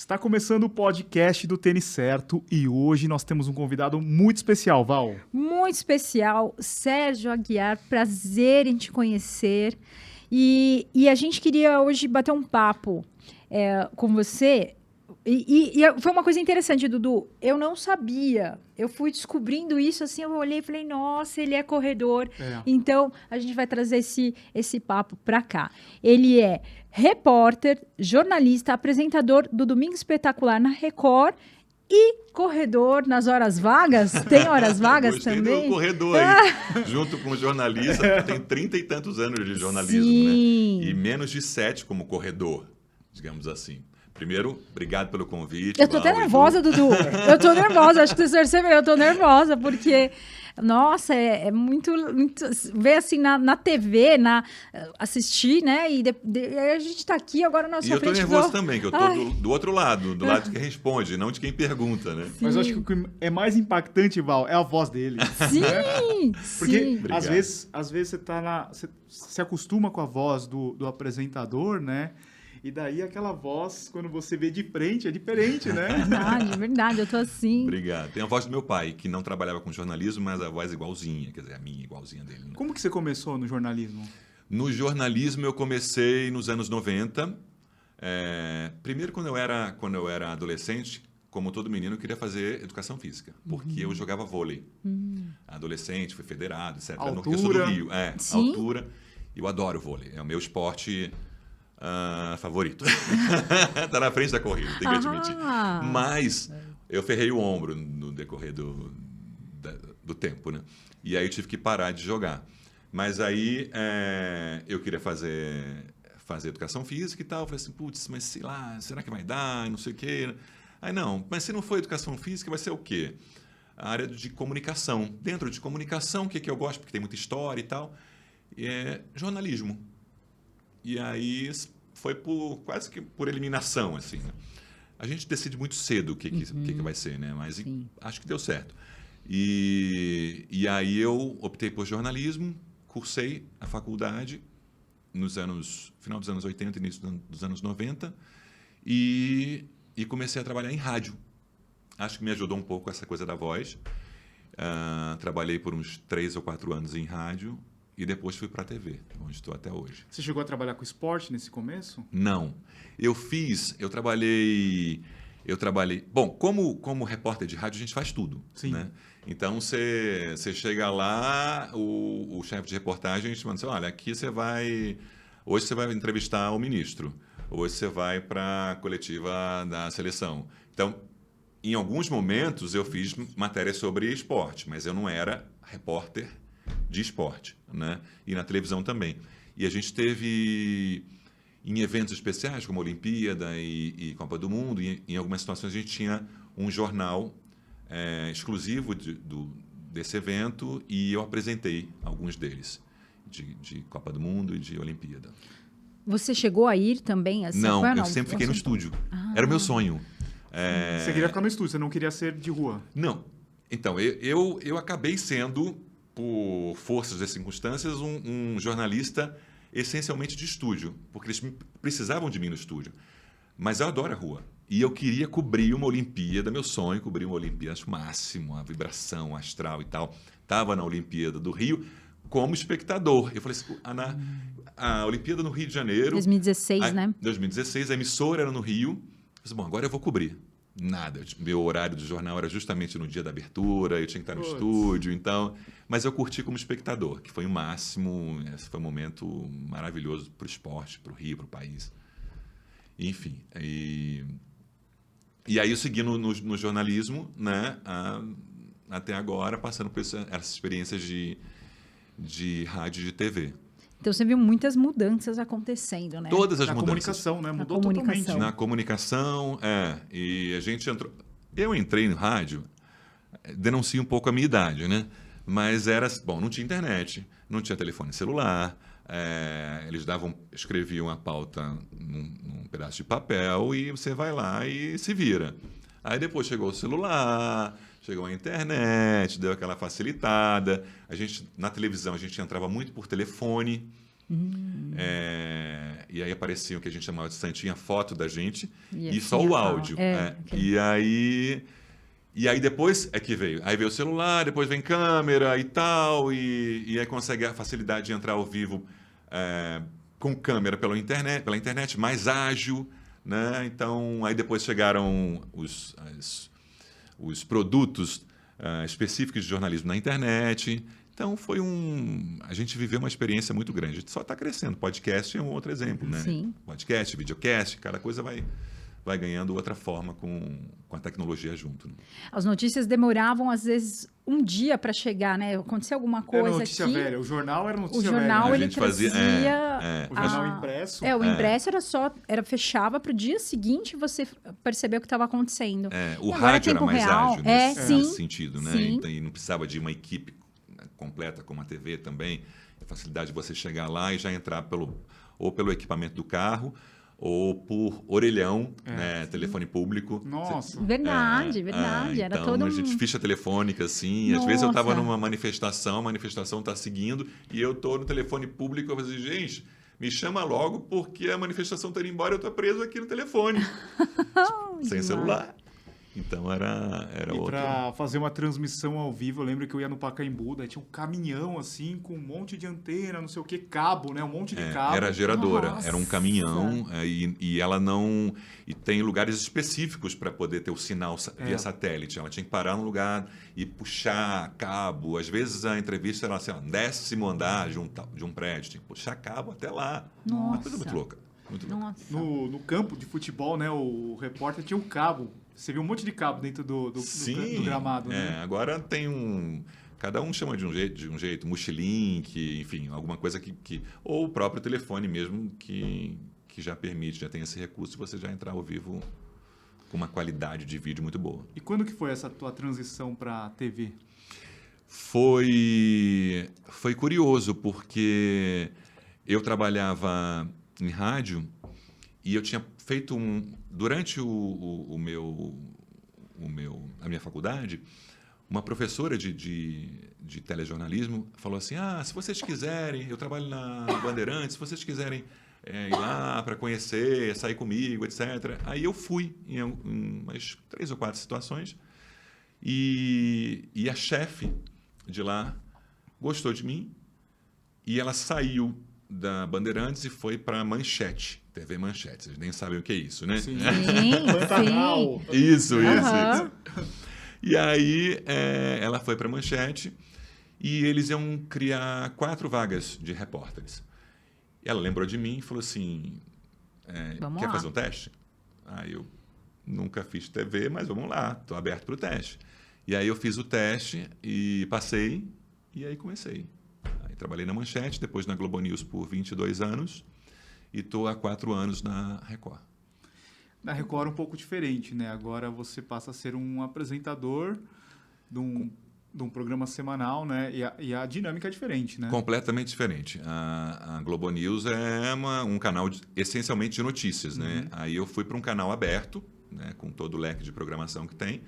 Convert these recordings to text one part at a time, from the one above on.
Está começando o podcast do Tênis Certo e hoje nós temos um convidado muito especial, Val. Muito especial, Sérgio Aguiar, prazer em te conhecer. E a gente queria hoje bater um papo com você. E foi uma coisa interessante, Dudu. Eu não sabia. Eu fui descobrindo isso assim. Eu olhei e falei, nossa, ele é corredor. Então, a gente vai trazer esse papo para cá. Ele é repórter, jornalista, apresentador do Domingo Espetacular na Record e corredor nas horas vagas. Tem horas vagas Gostei também? Do corredor aí, junto com o jornalista. Tem 30 e tantos anos de jornalismo, Sim. né? E menos de 7 como corredor, digamos assim. Primeiro, obrigado pelo convite. Eu tô até nervosa, Dudu. Eu tô nervosa, acho que você percebeu. Eu tô nervosa, porque, nossa, é muito ver assim na TV, assistir, né? E a gente tá aqui agora na sua frente. E eu tô nervoso também, que eu tô do outro lado, do lado de quem responde, não de quem pergunta, né? Sim. Mas eu acho que o que é mais impactante, Val, é a voz dele. Sim, Porque às vezes você tá você se acostuma com a voz do apresentador, né? E daí aquela voz, quando você vê de frente, é diferente, né? Verdade, eu tô assim. Obrigado. Tem a voz do meu pai, que não trabalhava com jornalismo, mas a voz igualzinha, quer dizer, a minha igualzinha dele. Né? Como que você começou no jornalismo? No jornalismo eu comecei nos anos 90. Primeiro, quando eu era adolescente, como todo menino, eu queria fazer educação física, porque eu jogava vôlei. Adolescente, fui federado, etc. Altura. Eu sou do Rio. Sim? Altura. Eu adoro vôlei. É o meu esporte... favorito. Tá na frente da corrida, tem que admitir. Mas eu ferrei o ombro no decorrer do tempo, né? E aí eu tive que parar de jogar. Mas aí eu queria fazer educação física e tal. Eu falei assim, putz, mas sei lá, será que vai dar? Não sei o quê. Aí não, mas se não for educação física, vai ser o quê? A área de comunicação. Dentro de comunicação, o que eu gosto? Porque tem muita história e tal. Jornalismo. E aí foi quase que por eliminação, assim. Né? A gente decide muito cedo o que vai ser, né? Mas acho que deu certo. E aí eu optei por jornalismo, cursei a faculdade final dos anos 80, início dos anos 90, e comecei a trabalhar em rádio. Acho que me ajudou um pouco essa coisa da voz. Trabalhei por uns 3 ou 4 anos em rádio, e depois fui para a TV, onde estou até hoje. Você chegou a trabalhar com esporte nesse começo? Não. Eu trabalhei... Bom, como repórter de rádio, a gente faz tudo. Sim. Né? Então, você chega lá, o chefe de reportagem te manda assim, olha, aqui hoje você vai entrevistar o ministro, hoje você vai para a coletiva da seleção. Então, em alguns momentos, eu fiz matéria sobre esporte, mas eu não era repórter de esporte, né? E na televisão também. E a gente teve, em eventos especiais, como a Olimpíada e Copa do Mundo, e em algumas situações a gente tinha um jornal exclusivo desse evento, e eu apresentei alguns deles, de Copa do Mundo e de Olimpíada. Você chegou a ir também? Assim, não, eu sempre fiquei no estúdio. Era o meu sonho. Você queria ficar no estúdio, você não queria ser de rua? Não. Então, eu acabei sendo... por forças das circunstâncias, um jornalista essencialmente de estúdio, porque eles precisavam de mim no estúdio. Mas eu adoro a rua. E eu queria cobrir uma Olimpíada, meu sonho, cobrir uma Olimpíada, acho o máximo, a vibração astral e tal. Estava na Olimpíada do Rio como espectador. Eu falei assim, a Olimpíada no Rio de Janeiro... 2016, né? 2016, a emissora era no Rio. Eu falei, bom, agora eu vou cobrir. Nada. Meu horário do jornal era justamente no dia da abertura, eu tinha que estar no estúdio, então... Mas eu curti como espectador, que foi o máximo, esse foi um momento maravilhoso para o esporte, para o Rio, para o país. Enfim, e aí eu segui no jornalismo, né, até agora, passando por essas experiências de rádio e de TV. Então você viu muitas mudanças acontecendo, né? Todas as mudanças. Na comunicação, né? Mudou totalmente. Na comunicação, e a gente entrou... Eu entrei no rádio, denuncio um pouco a minha idade, né? Mas não tinha internet, não tinha telefone celular, eles escreviam a pauta num pedaço de papel e você vai lá e se vira. Aí depois chegou o celular, chegou a internet, deu aquela facilitada. Na televisão, a gente entrava muito por telefone, E aí aparecia o que a gente chamava de santinha, foto da gente e assim, só o áudio. ok. E aí depois é que veio. Aí veio o celular, depois vem câmera e tal, e aí consegue a facilidade de entrar ao vivo com câmera pela internet, mais ágil, né? Então, aí depois chegaram os produtos específicos de jornalismo na internet. Então, a gente viveu uma experiência muito grande. A gente só está crescendo. Podcast é um outro exemplo, né? Sim. Podcast, videocast, cada coisa vai ganhando outra forma com a tecnologia junto. Né? As notícias demoravam, às vezes, um dia para chegar, né? Acontecia alguma coisa era notícia aqui. velha. O jornal era notícia velha. O jornal, A ele gente fazia- trazia... O jornal impresso. O impresso fechava para o dia seguinte você perceber o que estava acontecendo. O E agora rádio era tempo mais real. ágil Sim. nesse sentido, né? Sim. Então, e não precisava de uma equipe completa como a TV também. A facilidade de você chegar lá e já entrar ou pelo equipamento do carro ou por orelhão, né? Telefone público. Nossa. Verdade. Era então, todo a gente ficha telefônica, assim. Às vezes eu estava Nossa. numa manifestação, a manifestação está seguindo, e eu estou no telefone público, eu vou dizer, gente, me chama logo, porque a manifestação está indo embora, eu estou preso aqui no telefone. Sem celular. Então era E outro. para fazer uma transmissão ao vivo, eu lembro que eu ia no Pacaembu, daí tinha um caminhão, assim, com um monte de antena, não sei o que, cabo, né? Um monte de cabo. Era geradora, Nossa. era um caminhão e ela não... E tem lugares específicos para poder ter o sinal via satélite. Ela tinha que parar num lugar e puxar cabo. Às vezes a entrevista era assim, ó, 10º andar de um prédio. Tinha que puxar cabo até lá. Uma coisa muito louca. Muito louca. Nossa. No campo de futebol, né? O repórter tinha um cabo. Você viu um monte de cabo dentro do gramado, né? Agora tem cada um chama de um jeito, mochilink, enfim, alguma coisa ou o próprio telefone mesmo que já permite, já tem esse recurso de você já entrar ao vivo com uma qualidade de vídeo muito boa. E quando que foi essa tua transição para TV? Foi curioso, porque eu trabalhava em rádio e eu tinha feito durante a minha faculdade, uma professora de telejornalismo falou assim, se vocês quiserem, eu trabalho na Bandeirantes, se vocês quiserem ir lá para conhecer, sair comigo, etc. Aí eu fui em umas 3 ou 4 situações e a chefe de lá gostou de mim e ela saiu da Bandeirantes e foi para Manchete, TV Manchete. Vocês nem sabem o que é isso, né? Sim. Sim. Isso. Aham. E aí ela foi para Manchete e eles iam criar 4 vagas de repórteres. E ela lembrou de mim e falou assim, Vamos quer lá. fazer um teste? Aí eu nunca fiz TV, mas vamos lá, estou aberto para o teste. E aí eu fiz o teste e passei e aí comecei. Aí trabalhei na Manchete, depois na Globo News por 22 anos e estou há 4 anos na Record. Na Record é um pouco diferente, né? Agora você passa a ser um apresentador de um programa semanal, né? E a dinâmica é diferente, né? Completamente diferente. A Globo News é um canal essencialmente de notícias, né? Aí eu fui para um canal aberto, né? Com todo o leque de programação que tem.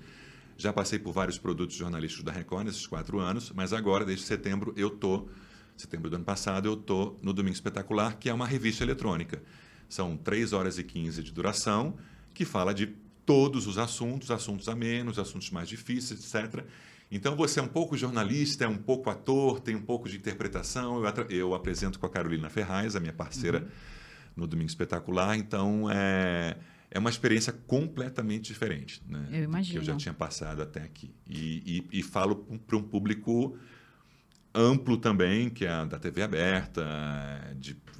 Já passei por vários produtos jornalísticos da Record nesses 4 anos, mas agora, desde setembro do ano passado, eu estou no Domingo Espetacular, que é uma revista eletrônica. São 3 horas e 15 de duração, que fala de todos os assuntos amenos, assuntos mais difíceis, etc. Então, você é um pouco jornalista, é um pouco ator, tem um pouco de interpretação. Eu apresento com a Carolina Ferraz, a minha parceira no Domingo Espetacular. Então, é uma experiência completamente diferente, né? Eu imagino. Que eu já tinha passado até aqui. E falo para um público amplo também, que é a da TV aberta,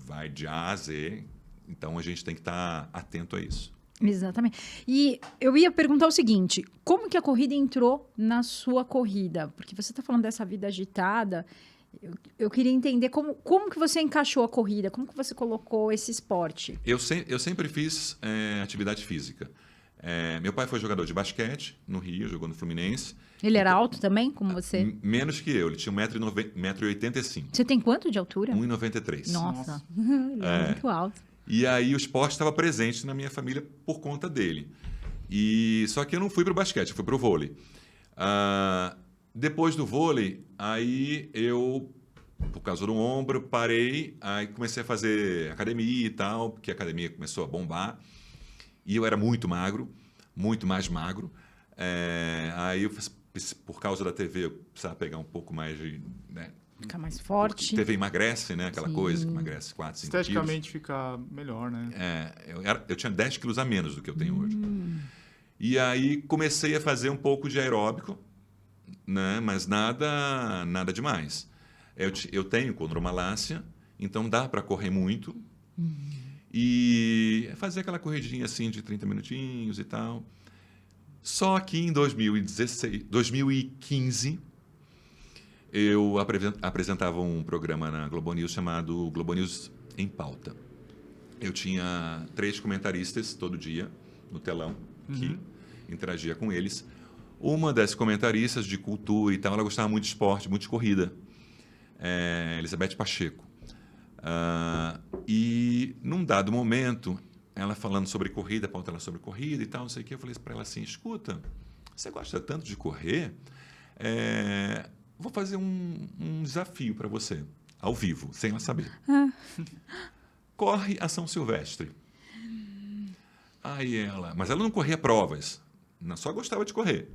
vai de A a Z. Então, a gente tem que estar atento a isso. Exatamente. E eu ia perguntar o seguinte, como que a corrida entrou na sua corrida? Porque você está falando dessa vida agitada, eu queria entender como que você encaixou a corrida, como que você colocou esse esporte? Eu sempre fiz atividade física. Meu pai foi jogador de basquete no Rio, jogou no Fluminense. Ele era alto também, como você? Menos que eu, ele tinha 1,85 m. Você tem quanto de altura? 1,93 m. Nossa, ele é muito alto. E aí o esporte estava presente na minha família por conta dele. Só que eu não fui para o basquete, eu fui para o vôlei. Depois do vôlei, aí eu por causa do ombro, parei, aí comecei a fazer academia e tal, porque a academia começou a bombar. E eu era muito magro, muito mais magro. Aí, por causa da TV, eu precisava pegar um pouco mais de... Né? Ficar mais forte. TV emagrece, né? Aquela Sim. coisa que emagrece 4, 5 quilos. Esteticamente fica melhor, né? Eu tinha 10 quilos a menos do que eu tenho hoje. E aí comecei a fazer um pouco de aeróbico, né? Mas nada demais. Eu tenho condromalácia, então dá para correr muito. E fazer aquela corridinha assim de 30 minutinhos e tal. Só que em 2015, eu apresentava um programa na Globo News chamado Globo News em Pauta. Eu tinha 3 comentaristas todo dia no telão, que interagia com eles. Uma das comentaristas de cultura e tal, ela gostava muito de esporte, muito de corrida. Elizabeth Pacheco. E num dado momento, ela falando sobre corrida, pautando sobre corrida e tal, não sei o que, eu falei para ela assim, escuta, você gosta tanto de correr? Vou fazer um desafio para você, ao vivo, sem ela saber. Corre a São Silvestre. Aí ela... Mas ela não corria provas, só gostava de correr.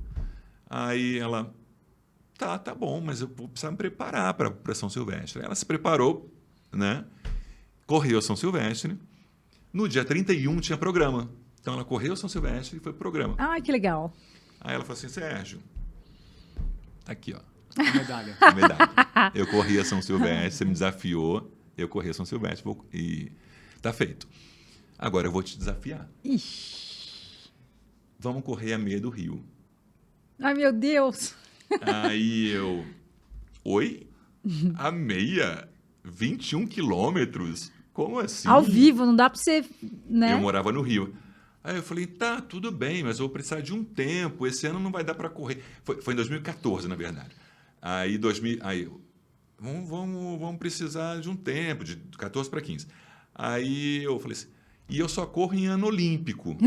Aí ela... Tá bom, mas eu vou precisar me preparar para São Silvestre. Ela se preparou, né? Correu a São Silvestre. No dia 31 tinha programa. Então ela correu a São Silvestre e foi pro programa. Ai, que legal. Aí ela falou assim, Sérgio, tá aqui, ó. A medalha. A medalha. Eu corri a São Silvestre, você me desafiou, eu corri a São Silvestre e tá feito. Agora eu vou te desafiar. Ixi. Vamos correr a meia do Rio. Ai, meu Deus. Aí eu... Oi? A meia? 21 quilômetros? Como assim? Ao vivo, não dá pra você, né? Eu morava no Rio. Aí eu falei, tá, tudo bem, mas eu vou precisar de um tempo. Esse ano não vai dar para correr. Foi em 2014, na verdade. Aí, vamos precisar de um tempo, de 14 para 15. Aí eu falei assim, e eu só corro em ano olímpico.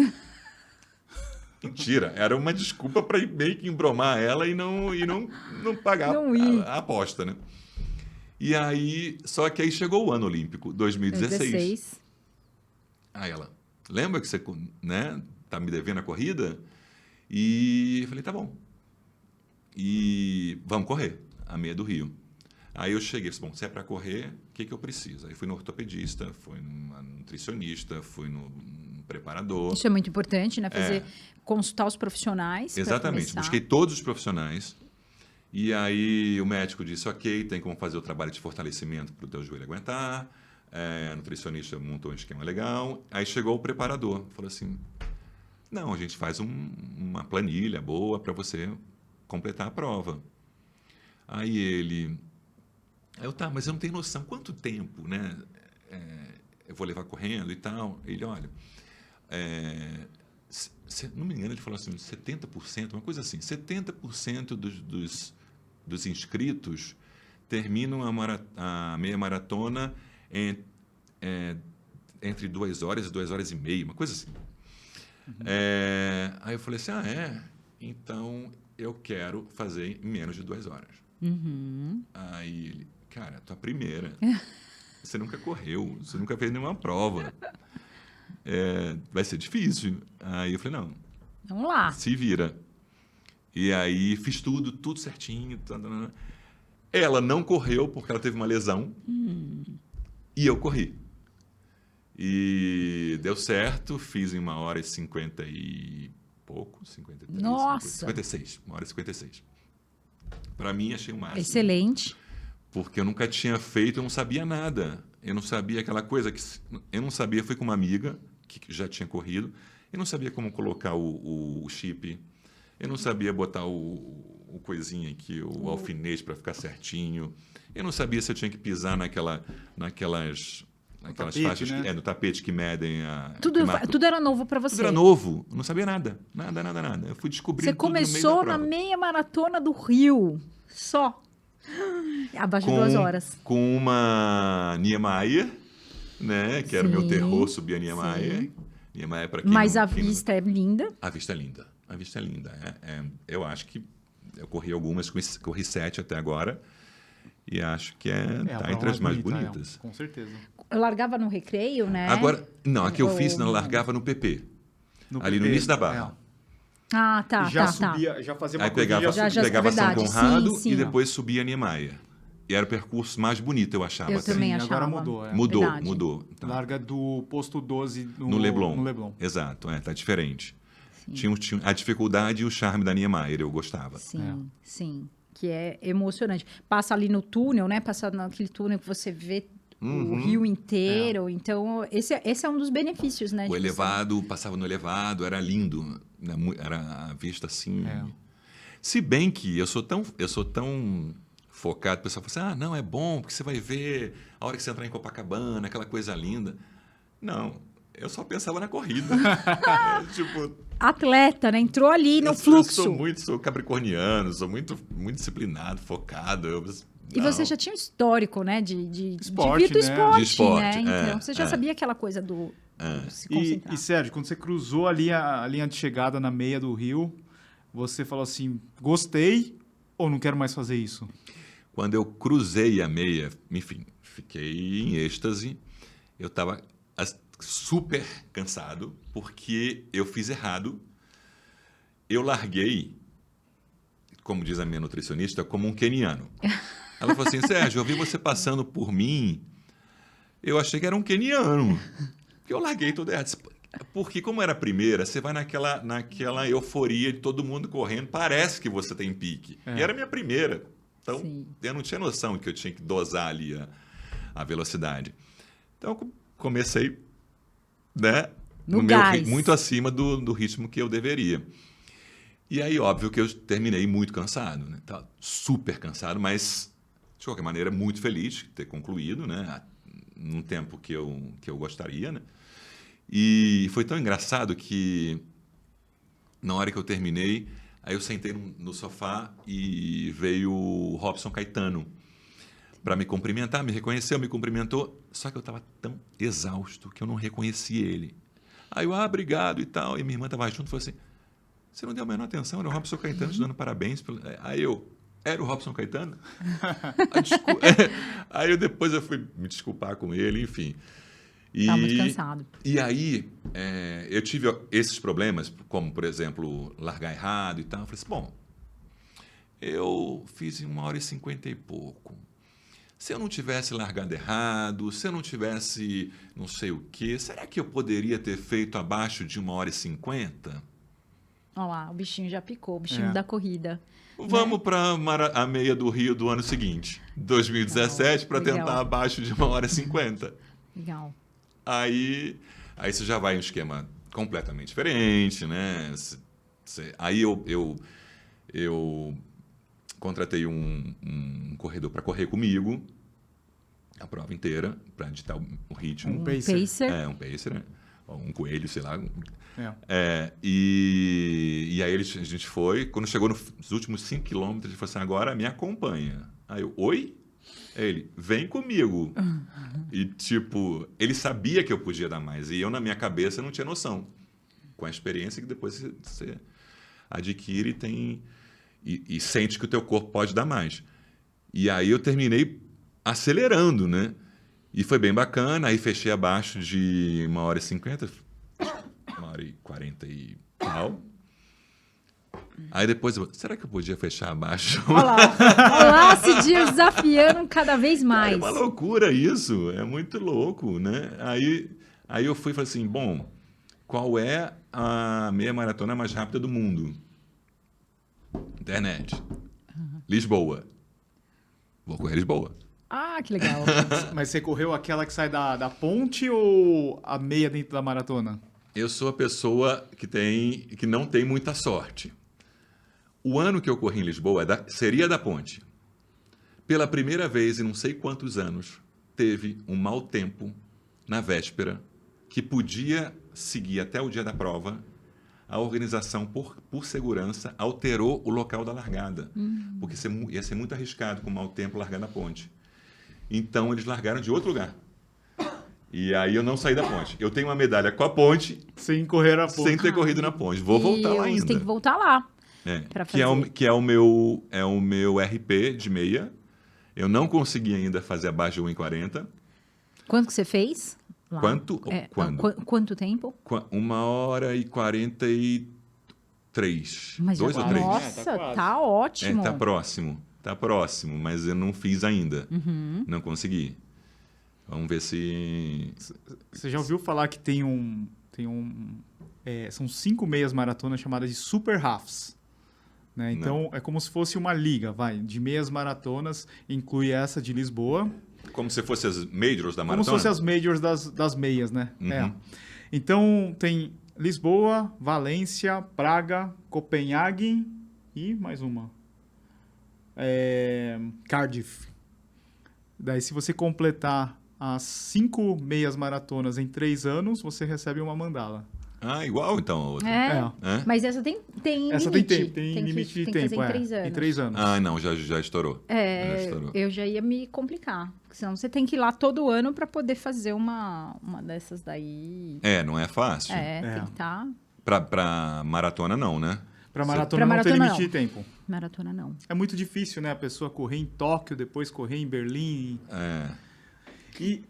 Mentira, era uma desculpa para meio que embromar ela e não pagar Não ir. a aposta, né? E aí, só que aí chegou o ano olímpico, 2016. Aí ela, lembra que você, né, tá me devendo a corrida? E eu falei, tá bom. E vamos correr, a meia do Rio. Aí eu cheguei, bom, se é para correr, o que eu preciso? Aí fui no ortopedista, fui numa nutricionista, fui no preparador. Isso é muito importante, né? Consultar os profissionais. Exatamente, busquei todos os profissionais. E aí o médico disse, ok, tem como fazer o trabalho de fortalecimento para o teu joelho aguentar. A nutricionista montou um esquema legal. Aí chegou o preparador, falou assim, não, a gente faz uma planilha boa para você completar a prova. Aí ele... tá, mas eu não tenho noção, quanto tempo, né? Eu vou levar correndo e tal. Ele, olha, não me engano, ele falou assim, 70%, uma coisa assim, 70% dos inscritos terminam a meia maratona entre 2 horas e 2 horas e meia, uma coisa assim. Aí eu falei assim, então eu quero fazer em menos de 2 horas. Aí ele, cara, tua primeira, você nunca correu, você nunca fez nenhuma prova, vai ser difícil. Aí eu falei, não, vamos lá. se vira. E aí fiz tudo certinho. Ela não correu porque ela teve uma lesão. E eu corri. E deu certo, fiz em 1h50 e pouco, 53. Nossa! 56, 1h56. Para mim, achei o máximo. Excelente. Porque eu nunca tinha feito, eu não sabia nada. Eu não sabia aquela coisa que... Eu não sabia, fui com uma amiga que já tinha corrido. Eu não sabia como colocar o chip. Eu não sabia botar o coisinha aqui, o alfinete para ficar certinho. Eu não sabia se eu tinha que pisar naquelas tapete, faixas, né? no tapete que medem a... Tudo era novo para você. Tudo era novo. Eu não sabia nada. Nada. Eu fui descobrindo Você tudo no meio da começou prova. na meia maratona do Rio. Só. Abaixo de 2 horas. Com uma Niemeyer, né? Que era o meu Sim, terror, subir a Niemeyer. sim. Niemeyer, para quem Mas não- a quem não- vista é linda. A vista é linda. A vista é linda. Eu acho que eu corri algumas, corri 7 até agora. E acho que a tá prova entre as mais bonita, bonitas. com certeza. Eu largava no recreio, né? Agora, não, a que eu Ou- fiz, não, largava no PP. No Ali no PP, início da barra. Ah, tá, E já tá, subia, já fazia uma Aí curvinha, pegava, já- pegava São verdade, Conrado sim, e sim. depois subia Niemeyer. E era o percurso mais bonito, eu achava. Eu até. também Sim, achava. agora mudou, Mudou, Verdade. mudou. Tá. Larga do posto 12 No Leblon. No Leblon. Exato, tá diferente. Sim. Tinha a dificuldade e o charme da Niemeyer, eu gostava. Sim, sim. Que é emocionante. Passa ali no túnel, né? Passa naquele túnel que você vê o rio inteiro. Então, esse é um dos benefícios, né? O de você- elevado, passava no elevado, era lindo. Né? Era a vista assim. É. Se bem que eu sou tão focado, o pessoal fala assim, não, é bom, porque você vai ver a hora que você entrar em Copacabana, aquela coisa linda. Não, eu só pensava na corrida. Tipo, Atleta, né? Entrou ali no eu fluxo. sou capricorniano, sou muito disciplinado, focado. E você já tinha um histórico, né? De Esporte, vida do né? esporte, De esporte, né? Então, você já é. sabia aquela coisa do se E, concentrar. Sérgio, quando você cruzou ali a linha de chegada na meia do Rio, você falou assim, gostei ou não quero mais fazer isso? Quando eu cruzei a meia, enfim, fiquei em êxtase. Eu estava super cansado, porque eu fiz errado. Eu larguei, como diz a minha nutricionista, como um queniano. Ela falou assim, Sérgio, eu vi você passando por mim, eu achei que era um queniano. Porque eu larguei tudo errado. Porque como era a primeira, você vai naquela euforia de todo mundo correndo, parece que você tem pique. E era a minha primeira. Então, Sim. eu não tinha noção que eu tinha que dosar ali a velocidade. Então, eu comecei, né, No meu gás. muito acima do ritmo que eu deveria. E aí, óbvio que eu terminei muito cansado, né? Tava super cansado, mas, de qualquer maneira, muito feliz de ter concluído, né? Num tempo que eu gostaria, né? E foi tão engraçado que, na hora que eu terminei, aí eu sentei no sofá e veio o Robson Caetano para me cumprimentar, me reconheceu, me cumprimentou, só que eu estava tão exausto que eu não reconheci ele. Aí eu, obrigado e tal, e minha irmã estava junto e falou assim, você não deu a menor atenção, era o Robson Caetano te dando parabéns. Aí eu, era o Robson Caetano? Aí depois eu fui me desculpar com ele, enfim. Estava muito cansado. E aí, eu tive esses problemas, como, por exemplo, largar errado e tal. Eu falei assim, bom, eu fiz em 1h50 e pouco. Se eu não tivesse largado errado, se eu não tivesse não sei o quê, será que eu poderia ter feito abaixo de 1h50? Olha lá, o bichinho já picou, o bichinho da corrida. Vamos para a meia do Rio do ano seguinte, 2017, para Legal. tentar abaixo de 1h50. Legal. Aí você já vai em um esquema completamente diferente, né? Aí eu contratei um corredor para correr comigo a prova inteira, para ditar o ritmo. Um pacer. Um pacer, né? Um coelho, sei lá. É. E aí a gente foi, quando chegou nos últimos 5 quilômetros, ele falou assim, agora me acompanha. Aí eu, oi? Aí ele, vem comigo. E, tipo, ele sabia que eu podia dar mais. E eu, na minha cabeça, não tinha noção. Com a experiência que depois você adquire e sente que o teu corpo pode dar mais. E aí eu terminei acelerando, né? E foi bem bacana. Aí fechei abaixo de 1h50, 1h40 e tal. Aí depois, será que eu podia fechar abaixo? Olha lá, se desafiando cada vez mais. É uma loucura isso, é muito louco, né? Aí eu fui e falei assim, bom, qual é a meia maratona mais rápida do mundo? Internet. Lisboa. Vou correr Lisboa. Ah, que legal. Mas você correu aquela que sai da ponte ou a meia dentro da maratona? Eu sou a pessoa que não tem muita sorte. O ano que eu corri em Lisboa seria da ponte. Pela primeira vez em não sei quantos anos, teve um mau tempo na véspera que podia seguir até o dia da prova. A organização, por segurança, alterou o local da largada. Porque ia ser muito arriscado com o mau tempo largar na ponte. Então, eles largaram de outro lugar. E aí eu não saí da ponte. Eu tenho uma medalha com a ponte, Sem correr a ponte. sem ter corrido na ponte. Vou voltar lá ainda. Você tem que voltar lá. Pra Que é fazer. o meu RP de meia. Eu não consegui ainda fazer abaixo de 1h40. Quanto que você fez? Lá? Quanto? Quando? Quanto tempo? 1h43. Mas 2 ou já- 3. Nossa, tá quase. tá ótimo. Tá próximo. Tá próximo, mas eu não fiz ainda. Uhum. Não consegui. Vamos ver se... Você já ouviu falar que são 5 meias maratonas chamadas de super halves, né? Então é como se fosse uma liga, de meias maratonas, inclui essa de Lisboa, Como se fosse as majors da como maratona? se fossem as majors das meias, né? Uhum. Então tem Lisboa, Valência, Praga, Copenhague e mais uma. Cardiff. Daí, se você completar as 5 meias maratonas em 3 anos, você recebe uma mandala. Ah, igual então a outra. É. É? Mas essa tem Essa limite. tem limite de tem tempo, que fazer em 3 anos. Em 3 anos. Ah, não, já estourou. Já estourou. Eu já ia me complicar. Porque senão você tem que ir lá todo ano para poder fazer uma dessas daí. Não é fácil. Tem que estar. Pra maratona, não, né? Pra maratona Pra não tem maratona, limite não. de tempo. Maratona não. É muito difícil, né? A pessoa correr em Tóquio, depois correr em Berlim. E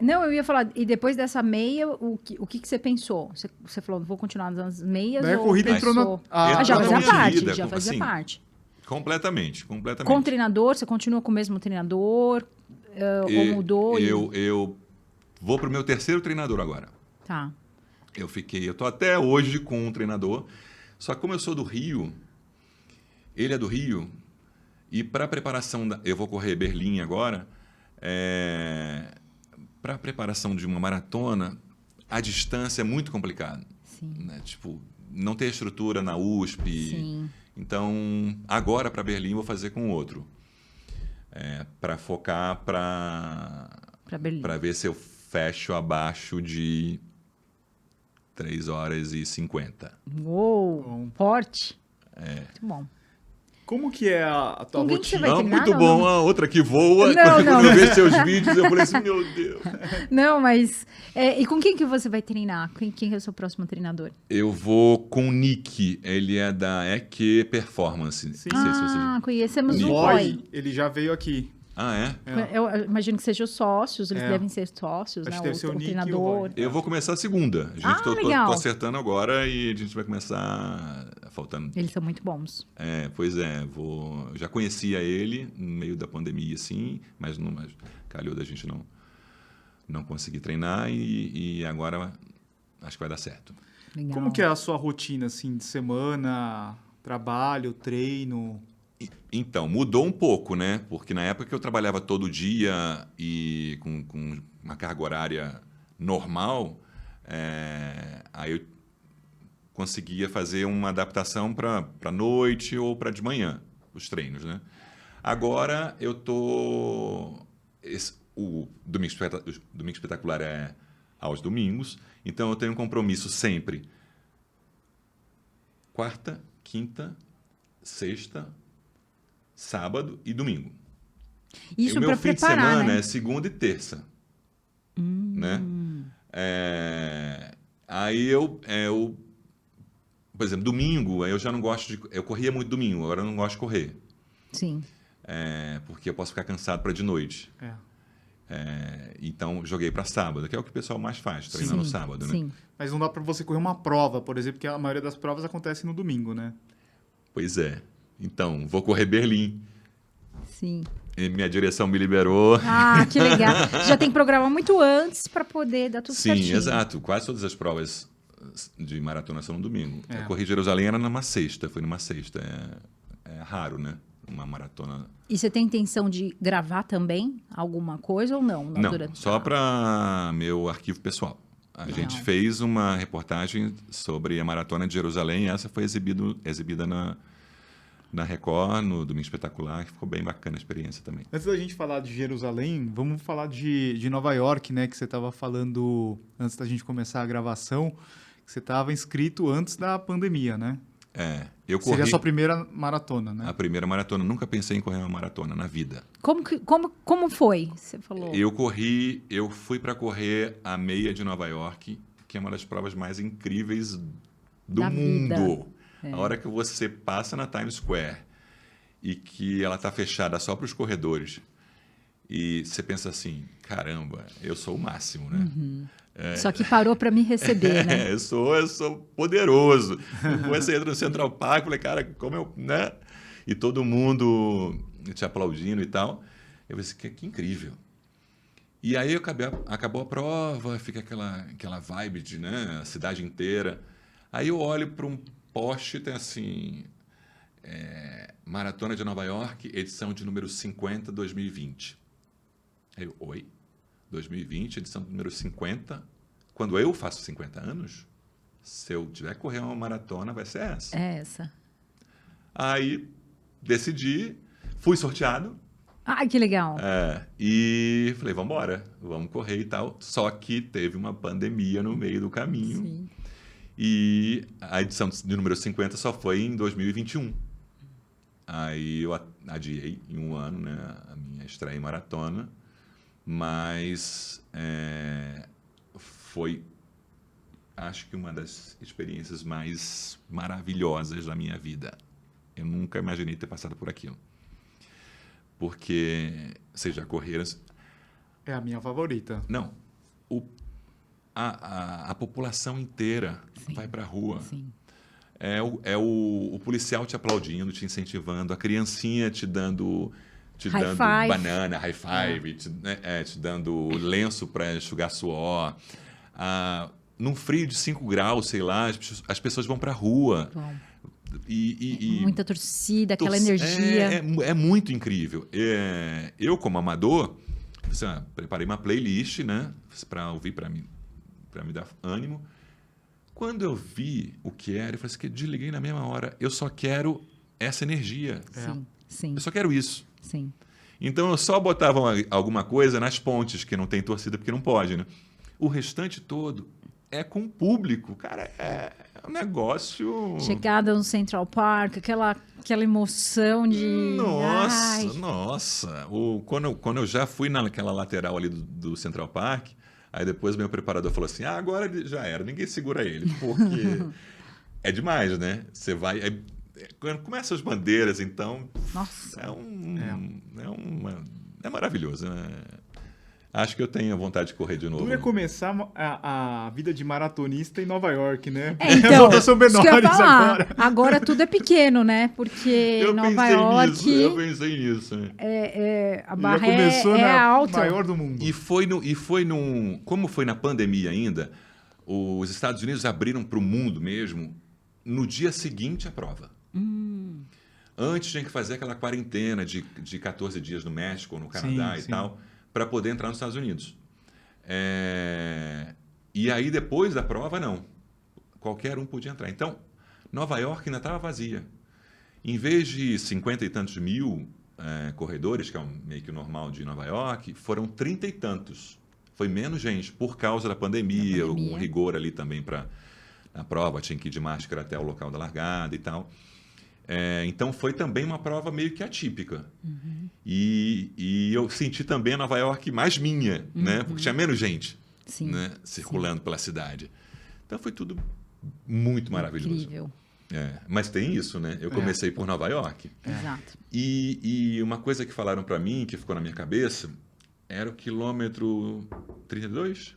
Não, eu ia falar, e depois dessa meia, o que você pensou? Você falou, vou continuar nas meias daí a ou corrida pensou... entrou na... já Entrou fazia na minha parte, vida, já fazia assim, parte. Completamente. Com treinador, você continua com o mesmo treinador? Ou mudou? Eu vou pro meu terceiro treinador agora. Tá. Eu tô até hoje com um treinador, só que como eu sou do Rio, ele é do Rio, e para preparação, eu vou correr Berlim agora, para preparação de uma maratona, a distância é muito complicado. Sim. Né? Tipo, não ter estrutura na USP. Sim. Então, agora para Berlim eu vou fazer com outro. Para focar Para Berlim. para ver se eu fecho abaixo de 3h50. Uou, Bom. forte. Muito bom. Como que é a tua Com quem que você rotina? vai Não, treinar? muito Não, bom. não. A outra que voa. Não, quando não. eu vejo seus vídeos, eu falei assim, meu Deus. Não, mas... e com quem que você vai treinar? Quem é o seu próximo treinador? Eu vou com o Nick. Ele é da EQ Performance. Sim. Não sei se você já... Conhecemos o Boy, Roy. ele já veio aqui. Ah, é? Eu imagino que sejam sócios, eles devem ser sócios, Acho né? que deve ser o Nick e o treinador. Roy. Eu vou começar a segunda. A gente tô legal. acertando agora e a gente vai começar faltando. Eles são muito bons. Pois é, eu já conhecia ele no meio da pandemia, assim, mas calhou da gente não conseguir treinar e agora acho que vai dar certo. Legal. Como que é a sua rotina, assim, de semana, trabalho, treino? Então, mudou um pouco, né? Porque na época que eu trabalhava todo dia e com uma carga horária normal, aí eu conseguia fazer uma adaptação para noite ou para de manhã, os treinos, né? Agora eu tô... O Domingo Espetacular é aos domingos, então eu tenho um compromisso sempre. Quarta, quinta, sexta, sábado e domingo. Isso o meu para fim preparar, de semana né? é segunda e terça. Né? Aí por exemplo, domingo, eu já não gosto de... Eu corria muito domingo, agora eu não gosto de correr. Sim. Porque eu posso ficar cansado para de noite. Então, joguei para sábado, que é o que o pessoal mais faz, treinar no sábado, né? Sim. Mas não dá pra você correr uma prova, por exemplo, porque a maioria das provas acontece no domingo, né? Pois é. Então, vou correr Berlim. Sim. E minha direção me liberou. Ah, que legal. Já tem que programar muito antes para poder dar tudo Sim, certinho. exato. Quase todas as provas de maratona são no domingo. É. Eu corri Jerusalém, era numa sexta. Foi numa sexta. É raro, né? Uma maratona... E você tem intenção de gravar também alguma coisa ou não? Não, Durante... só para meu arquivo pessoal. A Legal. gente fez uma reportagem sobre a Maratona de Jerusalém e essa foi exibida na Record, no Domingo Espetacular, que ficou bem bacana a experiência também. Antes da gente falar de Jerusalém, vamos falar de Nova York, né? Que você estava falando antes da gente começar a gravação, que você estava inscrito antes da pandemia, né? Eu corri Seria a sua primeira maratona, né? a primeira maratona. Nunca pensei em correr uma maratona na vida. Como foi? Você falou. Eu fui para correr a meia de Nova York, que é uma das provas mais incríveis do Da mundo. vida. A hora que você passa na Times Square e que ela está fechada só para os corredores, E você pensa assim, caramba, eu sou o máximo, né? Só que parou para me receber, né? Eu sou poderoso. Depois você entra no Central Park, falei, cara, como eu, né? E todo mundo te aplaudindo e tal. Eu pensei, que incrível. E aí acabou a prova, fica aquela vibe de, né, a cidade inteira. Aí eu olho para um poste, tem assim, Maratona de Nova York, edição de número 50, 2020. Aí eu, oi? 2020, edição número 50. Quando eu faço 50 anos, se eu tiver que correr uma maratona, vai ser essa. É essa. Aí decidi, fui sorteado. Ai, que legal. E falei, vamos embora, vamos correr e tal. Só que teve uma pandemia no meio do caminho. Sim. E a edição de número 50 só foi em 2021. Aí eu adiei em um ano, né, a minha estreia em maratona. Mas foi, acho que uma das experiências mais maravilhosas da minha vida. Eu nunca imaginei ter passado por aquilo. Porque vocês já correram... É a minha favorita. Não. A população inteira vai para a rua. Sim. O policial te aplaudindo, te incentivando, a criancinha te dando High five. banana, high five, te dando lenço para enxugar suor. Num frio de 5 graus, sei lá, as pessoas vão para a rua. Bom. E muita torcida, aquela energia. É muito incrível. Eu, como amador, preparei uma playlist, né, para ouvir, para me dar ânimo. Quando eu vi o que era, eu falei assim, que desliguei na mesma hora. Eu só quero essa energia. Sim. Eu só quero isso. Sim. Então, eu só botava alguma coisa nas pontes, que não tem torcida porque não pode, né? O restante todo é com o público. Cara, é um negócio... Chegada no Central Park, aquela emoção de... Nossa. Quando eu já fui naquela lateral ali do Central Park, aí depois meu preparador falou assim, agora já era, ninguém segura ele, porque é demais, né? Você vai... Quando começam as bandeiras, então... Nossa. É maravilhoso, né? Acho que eu tenho vontade de correr de novo. Dura começar a vida de maratonista em Nova York, né? Então, as outras são menores agora. Agora tudo é pequeno, né? Porque Nova York... Eu pensei nisso. A barra é alta. Maior do mundo. Como foi na pandemia ainda, os Estados Unidos abriram para o mundo mesmo no dia seguinte à prova. Antes tinha que fazer aquela quarentena de 14 dias no México, no Canadá e tal, para poder entrar nos Estados Unidos. E aí, depois da prova, não. Qualquer um podia entrar. Então, Nova York ainda estava vazia. Em vez de 50 e tantos mil corredores, que é meio que o normal de Nova York, foram 30 e tantos. Foi menos gente, por causa da pandemia. O rigor ali também na prova, tinha que ir de máscara até o local da largada e tal. Então, foi também uma prova meio que atípica. E eu senti também a Nova York mais minha, né? Porque tinha menos gente circulando pela cidade. Então, foi tudo muito maravilhoso. Incrível. Mas tem isso, né? Eu comecei por Nova York. Exato. E uma coisa que falaram para mim, que ficou na minha cabeça, era o quilômetro 32?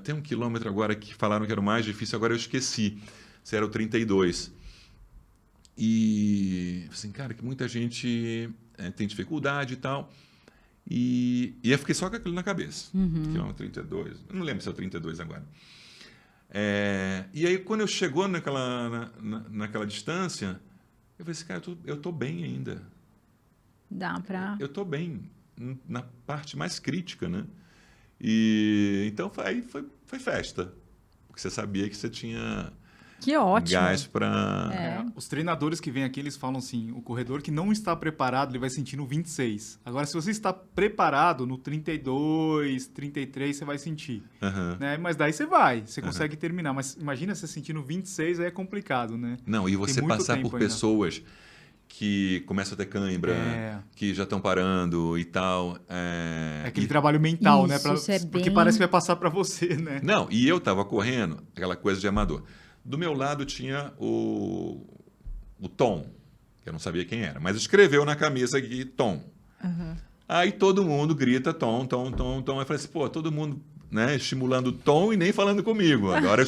Tem um quilômetro agora que falaram que era o mais difícil, agora eu esqueci. Se era o 32. E, assim, cara, que muita gente tem dificuldade e tal. E eu fiquei só com aquilo na cabeça. Quilômetro 32. Eu não lembro se é o 32 agora. E aí, quando eu chegou naquela distância, eu falei assim, cara, eu tô bem ainda. Dá pra... Eu tô bem na parte mais crítica, né? E então aí foi festa. Porque você sabia que você tinha... Que ótimo. Gás para... Os treinadores que vêm aqui, eles falam assim, o corredor que não está preparado, ele vai sentir no 26. Agora, se você está preparado, no 32, 33, você vai sentir. Né? Mas daí você consegue terminar. Mas imagina você sentir no 26, aí é complicado, né? Não, e você passar por pessoas que começam a ter cãibra, que já estão parando e tal. É aquele trabalho mental, né? Porque parece que vai passar para você, né? Não, e eu estava correndo, aquela coisa de amador. Do meu lado tinha o Tom, que eu não sabia quem era, mas escreveu na camisa aqui Tom. Aí todo mundo grita tom, tom, tom, tom. Eu falei assim, pô, todo mundo, né, estimulando o tom e nem falando comigo. Agora,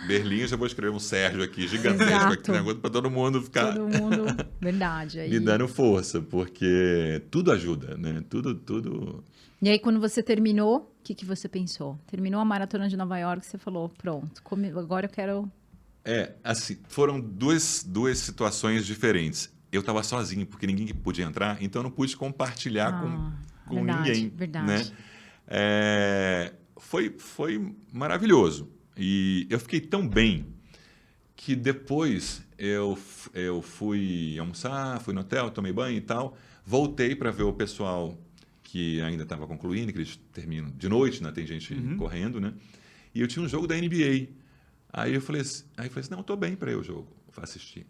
Berlim, eu já vou escrever um Sérgio aqui, gigantesco, aqui, né, para todo mundo ficar... Todo mundo, verdade. Aí... me dando força, porque tudo ajuda, né? Tudo... E aí, quando você terminou, o que você pensou? Terminou a Maratona de Nova York, você falou, pronto, agora eu quero... assim, foram duas situações diferentes. Eu estava sozinho, porque ninguém podia entrar, então eu não pude compartilhar com verdade, ninguém. Verdade. Né? Foi maravilhoso. E eu fiquei tão bem que depois eu fui almoçar, fui no hotel, tomei banho e tal, voltei para ver o pessoal que ainda estava concluindo, que eles terminam de noite, né? Tem gente correndo, né? E eu tinha um jogo da NBA. Aí eu falei assim, não, eu tô bem para ir ao jogo, assistir.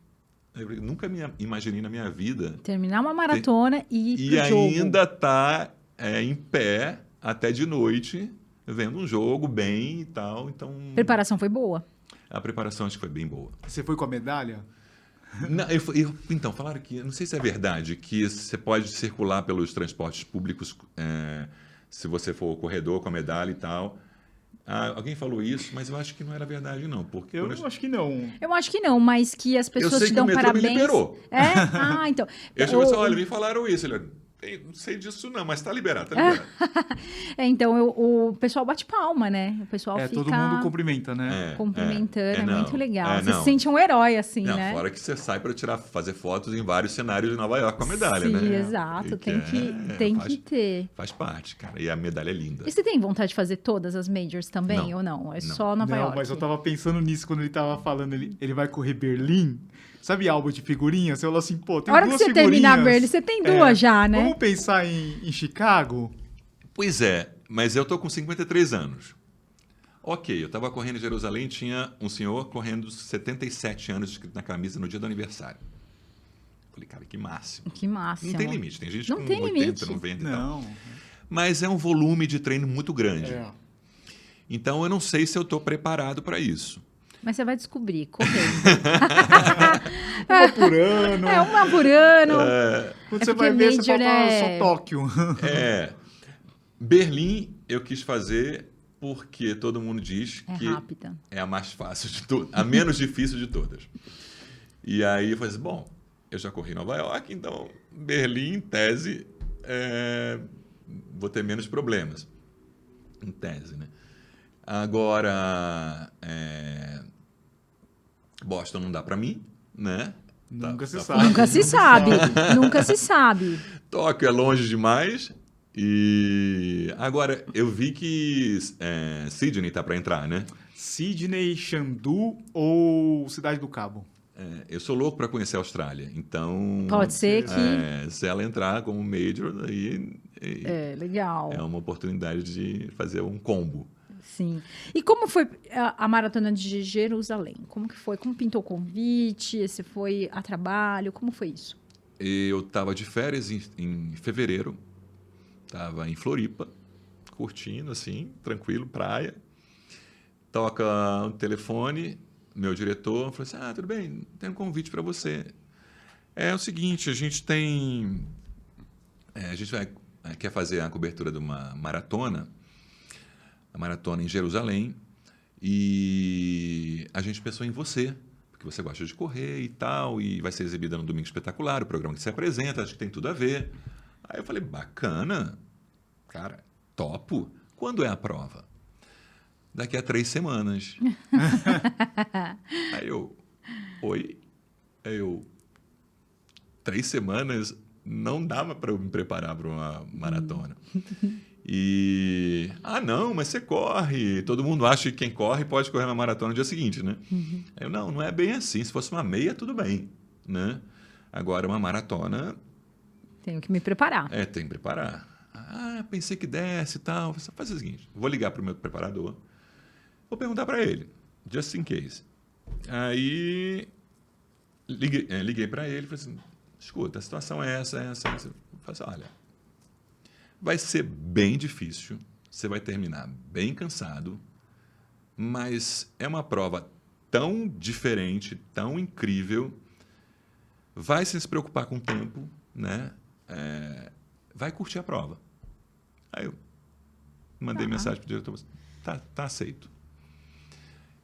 Eu nunca me imaginei na minha vida... terminar uma maratona e ir pro jogo. E ainda tá em pé até de noite, vendo um jogo bem e tal, então... A preparação foi boa? A preparação acho que foi bem boa. Você foi com a medalha? Não, então, falaram que, não sei se é verdade, que você pode circular pelos transportes públicos se você for corredor com a medalha e tal... alguém falou isso, mas eu acho que não era verdade, não. Porque eu acho que não. Eu acho que não, mas que as pessoas te dão parabéns. Eu sei que o metrô me liberou. Então. Eu cheguei assim, olha, me falaram isso. Ele, não sei disso não, mas tá liberado, tá liberado. Então, o pessoal bate palma, né? O pessoal fica... todo mundo cumprimenta, né? Cumprimentando, muito legal. Você não. se sente um herói, assim, não, né? Fora que você sai para fazer fotos em vários cenários de Nova York com a medalha, Sim, né? Sim, exato. Tem que ter. Faz parte, cara. E a medalha é linda. E você tem vontade de fazer todas as majors também, ou não? É só Nova York? Não, mas eu tava pensando nisso quando ele tava falando. Ele vai correr Berlim... Sabe álbum de figurinhas? Você falou assim, pô, tem duas figurinhas. A hora que você terminar Berlim, você tem duas já, né? Vamos pensar em Chicago? Pois é, mas eu tô com 53 anos. Ok, eu tava correndo em Jerusalém, tinha um senhor correndo 77 anos escrito na camisa no dia do aniversário. Falei, cara, que máximo. Que máximo. Não tem limite, tem gente não com tem 80, limite. 90 e não. tal. Mas é um volume de treino muito grande. Então eu não sei se eu tô preparado para isso. Mas você vai descobrir, correndo. Uma por ano. Uma por ano. Quando você vai ver, você falta só Tóquio. Berlim eu quis fazer porque todo mundo diz que rápida. É a mais fácil de todas, a menos difícil de todas. E aí eu falei assim, bom, eu já corri em Nova York, então Berlim, em tese, vou ter menos problemas. Em tese, né? Agora, Boston não dá para mim, né? Nunca se sabe. Nunca se sabe. Nunca se sabe. Tóquio é longe demais. E agora, eu vi que Sydney tá para entrar, né? Sydney, Chengdu ou Cidade do Cabo? Eu sou louco para conhecer a Austrália, então... Pode ser que... se ela entrar como major, aí... legal. É uma oportunidade de fazer um combo. Sim. E como foi a Maratona de Jerusalém? Como que foi? Como pintou o convite? Você foi a trabalho? Como foi isso? Eu estava de férias em fevereiro. Estava em Floripa, curtindo, assim, tranquilo, praia. Toca o telefone, meu diretor falou assim, tudo bem, tem um convite para você. É o seguinte, a gente quer fazer a cobertura de uma maratona, a maratona em Jerusalém, e a gente pensou em você, porque você gosta de correr e tal, e vai ser exibida no Domingo Espetacular, o programa que você apresenta, acho que tem tudo a ver. Aí eu falei, bacana, cara, topo. Quando é a prova? Daqui a 3 semanas. Aí eu, oi? Aí eu, 3 semanas não dava para eu me preparar para uma maratona. E, não, mas você corre. Todo mundo acha que quem corre pode correr uma maratona no dia seguinte, né? Aí eu, não é bem assim. Se fosse uma meia, tudo bem, né? Agora, uma maratona... Tenho que me preparar. Tem que preparar. Pensei que desse e tal. Faz o seguinte, vou ligar para o meu preparador, vou perguntar para ele, just in case. Aí, liguei para ele e falei assim, escuta, a situação é essa. Eu falei assim, olha, vai ser bem difícil, você vai terminar bem cansado, mas é uma prova tão diferente, tão incrível, vai se preocupar com o tempo, né? vai curtir a prova. Aí eu mandei mensagem para o diretor, tá aceito.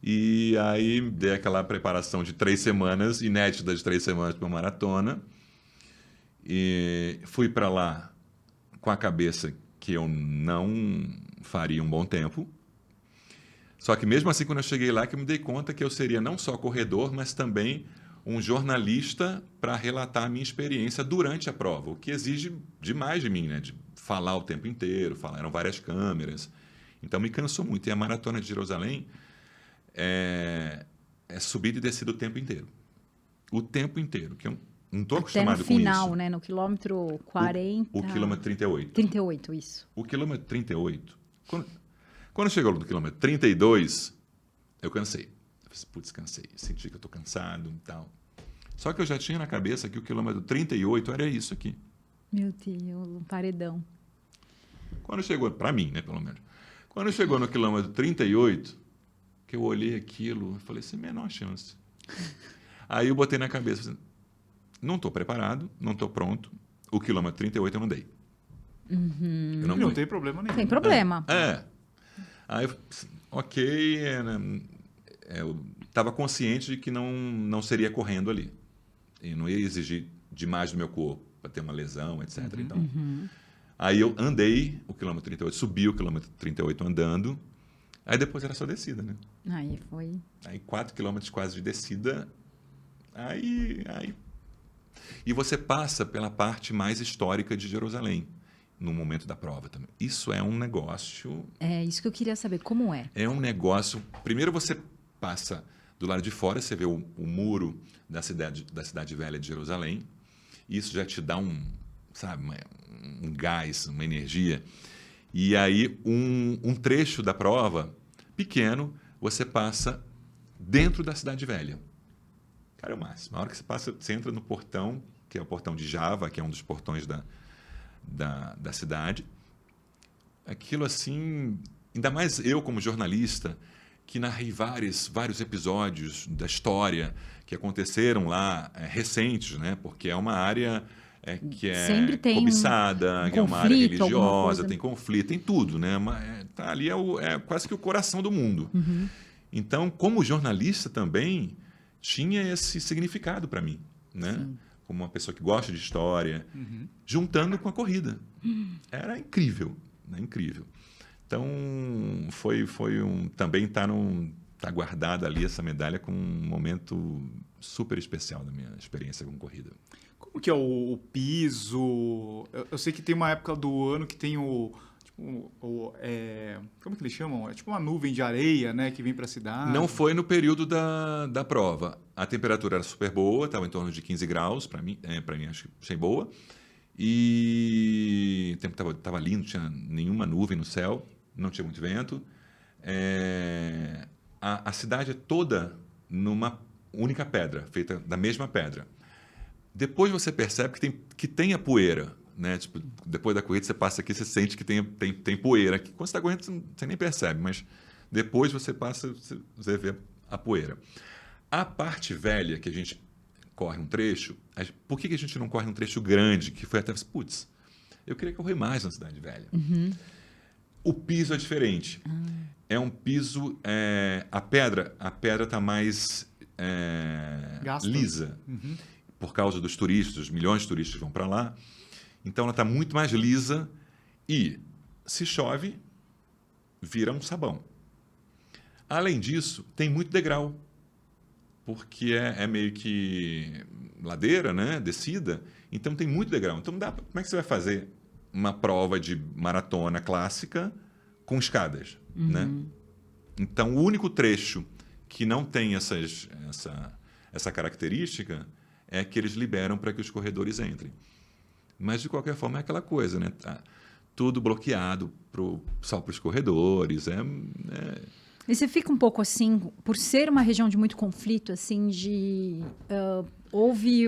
E aí dei aquela preparação de 3 semanas, inédita de 3 semanas para uma maratona. E fui para lá com a cabeça que eu não faria um bom tempo. Só que mesmo assim, quando eu cheguei lá, que eu me dei conta que eu seria não só corredor, mas também um jornalista para relatar a minha experiência durante a prova, o que exige demais de mim, né? De falar o tempo inteiro, eram várias câmeras. Então me cansou muito. E a Maratona de Jerusalém é subida e descida o tempo inteiro. O tempo inteiro, que eu não estou acostumado com isso. Até no final, né? No quilômetro 40... O quilômetro 38. 38, isso. O quilômetro 38. Quando chegou no quilômetro 32, eu cansei. Eu falei, putz, cansei. Senti que eu estou cansado e tal. Só que eu já tinha na cabeça que o quilômetro 38 era isso aqui. Meu Deus, um paredão. Quando chegou, para mim, né, pelo menos. Quando chegou no quilômetro 38, que eu olhei aquilo, eu falei, sem menor chance. Aí eu botei na cabeça, assim, não estou preparado, não estou pronto, o quilômetro 38 eu não dei. Uhum. Eu não tem problema nenhum. Tem problema. Aí, ok, eu estava consciente de que não seria correndo ali. E não ia exigir demais do meu corpo para ter uma lesão, etc. Uhum. Então, aí eu andei o quilômetro 38, subi o quilômetro 38 andando. Aí depois era só descida, né? Aí foi... Aí 4 quilômetros quase de descida. E você passa pela parte mais histórica de Jerusalém, no momento da prova também. Isso é um negócio... É isso que eu queria saber, como é? É um negócio... Primeiro você passa do lado de fora, você vê o muro da cidade velha de Jerusalém. Isso já te dá um gás, uma energia. E aí, um trecho da prova, pequeno, você passa dentro da cidade velha. Cara, é o máximo. Na hora que você entra no portão, que é o portão de Java, que é um dos portões da cidade, aquilo assim... Ainda mais eu, como jornalista, que narrei vários episódios da história que aconteceram lá, recentes, né? Porque é uma área... que é sempre tem cobiçada, que é uma área conflito, religiosa, tem conflito, tem tudo, né? Ali é quase que o coração do mundo. Uhum. Então, como jornalista também, tinha esse significado para mim, né? Sim. Como uma pessoa que gosta de história, juntando com a corrida. Era incrível, né? Incrível. Então, também tá guardada ali essa medalha com um momento super especial da minha experiência com corrida. Como que é o piso? Eu sei que tem uma época do ano que tem como que eles chamam? É tipo uma nuvem de areia, né, que vem para a cidade. Não foi no período da prova. A temperatura era super boa, estava em torno de 15 graus, para mim acho que achei boa. E o tempo estava lindo, não tinha nenhuma nuvem no céu, não tinha muito vento. A cidade é toda numa única pedra, feita da mesma pedra. Depois você percebe que tem a poeira, né? Tipo, depois da corrida você passa aqui, você sente que tem poeira. Quando você está correndo, você nem percebe, mas depois você passa, você vê a poeira. A parte velha, que a gente corre um trecho, por que a gente não corre um trecho grande, que foi até, putz, eu queria correr mais na Cidade Velha. Uhum. O piso é diferente. É um piso, a pedra está mais lisa. Uhum. Por causa dos turistas, os milhões de turistas que vão para lá. Então, ela está muito mais lisa e, se chove, vira um sabão. Além disso, tem muito degrau, porque é meio que ladeira, né? Descida, então tem muito degrau. Então, como é que você vai fazer uma prova de maratona clássica com escadas, né? Então, o único trecho que não tem essa característica é que eles liberam para que os corredores entrem. Mas, de qualquer forma, é aquela coisa, né? Tá tudo bloqueado só para os corredores. E você fica um pouco assim, por ser uma região de muito conflito, assim, houve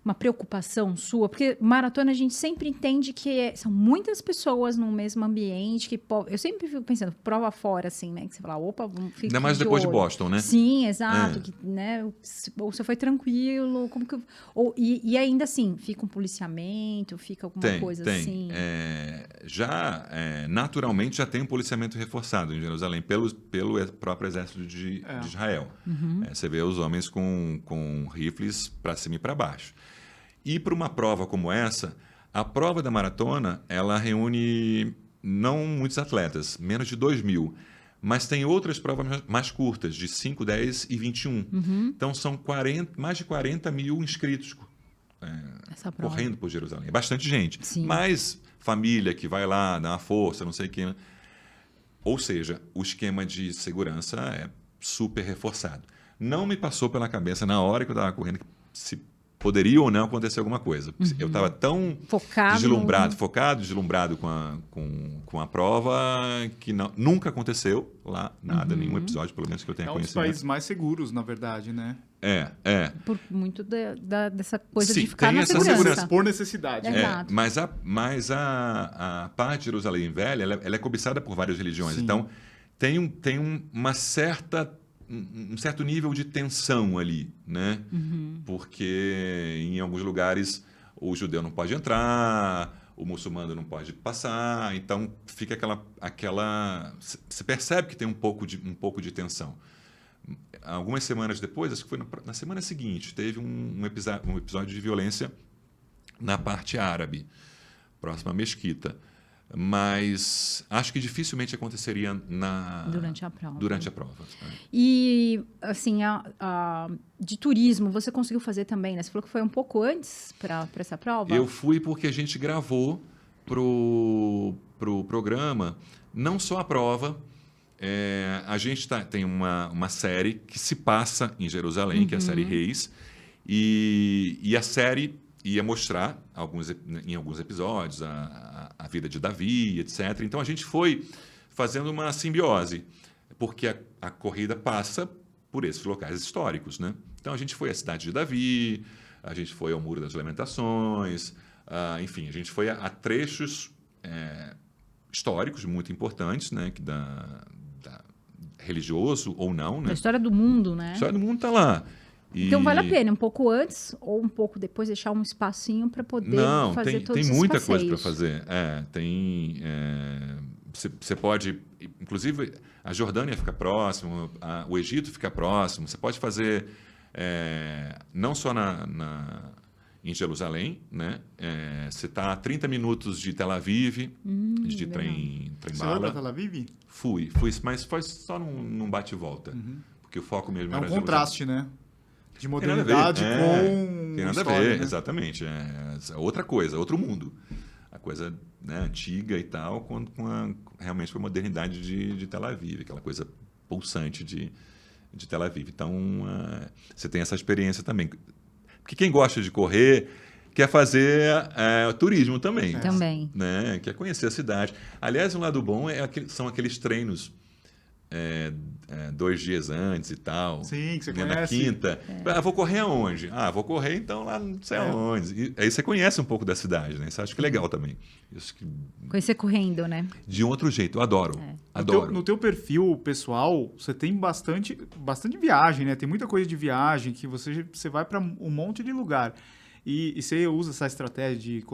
uma preocupação sua? Porque maratona a gente sempre entende que são muitas pessoas no mesmo ambiente, que eu sempre fico pensando, prova fora, assim, né? Que você fala, opa, fica ainda mais depois de Boston, né? Sim, exato. Que, né, ou você foi tranquilo, como que... E ainda assim, fica um policiamento, fica alguma coisa assim? Naturalmente, já tem um policiamento reforçado em Jerusalém pelo próprio exército de Israel. Você vê os homens com rifles para cima e para baixo. E para uma prova como essa, a prova da maratona, ela reúne não muitos atletas, menos de 2.000, mas tem outras provas mais curtas, de 5, 10 e 21. Então, são mais de 40 mil inscritos correndo por Jerusalém. É bastante gente. Sim. Mas família que vai lá, dá uma força, não sei o quê. Né? Ou seja, o esquema de segurança é super reforçado. Não me passou pela cabeça na hora que eu estava correndo se poderia ou não acontecer alguma coisa. Eu estava tão deslumbrado com a prova que nunca aconteceu lá, nada, nenhum episódio, pelo menos que eu tenha conhecido. É um dos países mais seguros, na verdade, né? Por muito dessa coisa Sim, de ficar na segurança. Por necessidade. Mas a parte de Jerusalém Velha, ela é cobiçada por várias religiões. Sim. Então, tem um certo nível de tensão ali, né? Porque em alguns lugares o judeu não pode entrar, o muçulmano não pode passar, então fica aquela você percebe que tem um pouco de tensão. Algumas semanas depois, acho que foi na semana seguinte, teve um episódio de violência na parte árabe, próxima à mesquita. Mas acho que dificilmente aconteceria durante a prova. E, assim, de turismo, você conseguiu fazer também, né? Você falou que foi um pouco antes para essa prova? Eu fui porque a gente gravou pro programa, não só a prova. A gente tem uma série que se passa em Jerusalém, que é a série Reis. E a série ia mostrar em alguns episódios a vida de Davi, etc. Então, a gente foi fazendo uma simbiose, porque a corrida passa por esses locais históricos, né? Então, a gente foi à cidade de Davi, a gente foi ao Muro das Lamentações, enfim, a gente foi a trechos históricos muito importantes, né? Religioso ou não, né? A história do mundo, né? A história do mundo está lá. Então vale a pena, um pouco antes ou um pouco depois, deixar um espacinho para poder fazer todos esses tem muita passeios. coisa para fazer. Você pode, inclusive, a Jordânia fica próximo, o Egito fica próximo. Você pode fazer não só em Jerusalém, né? Você está a 30 minutos de Tel Aviv, de trem Você bala. foi para Tel Aviv? Fui, mas foi só num bate e volta, porque o foco mesmo era um contraste, Jerusalém. né? De modernidade com tem nada história, a ver, né? Exatamente. É outra coisa, outro mundo. A coisa, né, antiga e tal, realmente com a modernidade de Tel Aviv, aquela coisa pulsante de Tel Aviv. Então, você tem essa experiência também. Porque quem gosta de correr quer fazer turismo também. Também. Né? Quer conhecer a cidade. Aliás, um lado bom são aqueles treinos 2 dias antes e tal. Sim, que você né, conhece. Na quinta. Vou correr aonde? Vou correr então lá não sei aonde. E aí você conhece um pouco da cidade, né? Isso acho que é legal também. Isso que... Conhecer correndo, né? De um outro jeito, eu adoro. Adoro. No teu perfil pessoal, você tem bastante viagem, né? Tem muita coisa de viagem que você vai para um monte de lugar. E você usa essa estratégia de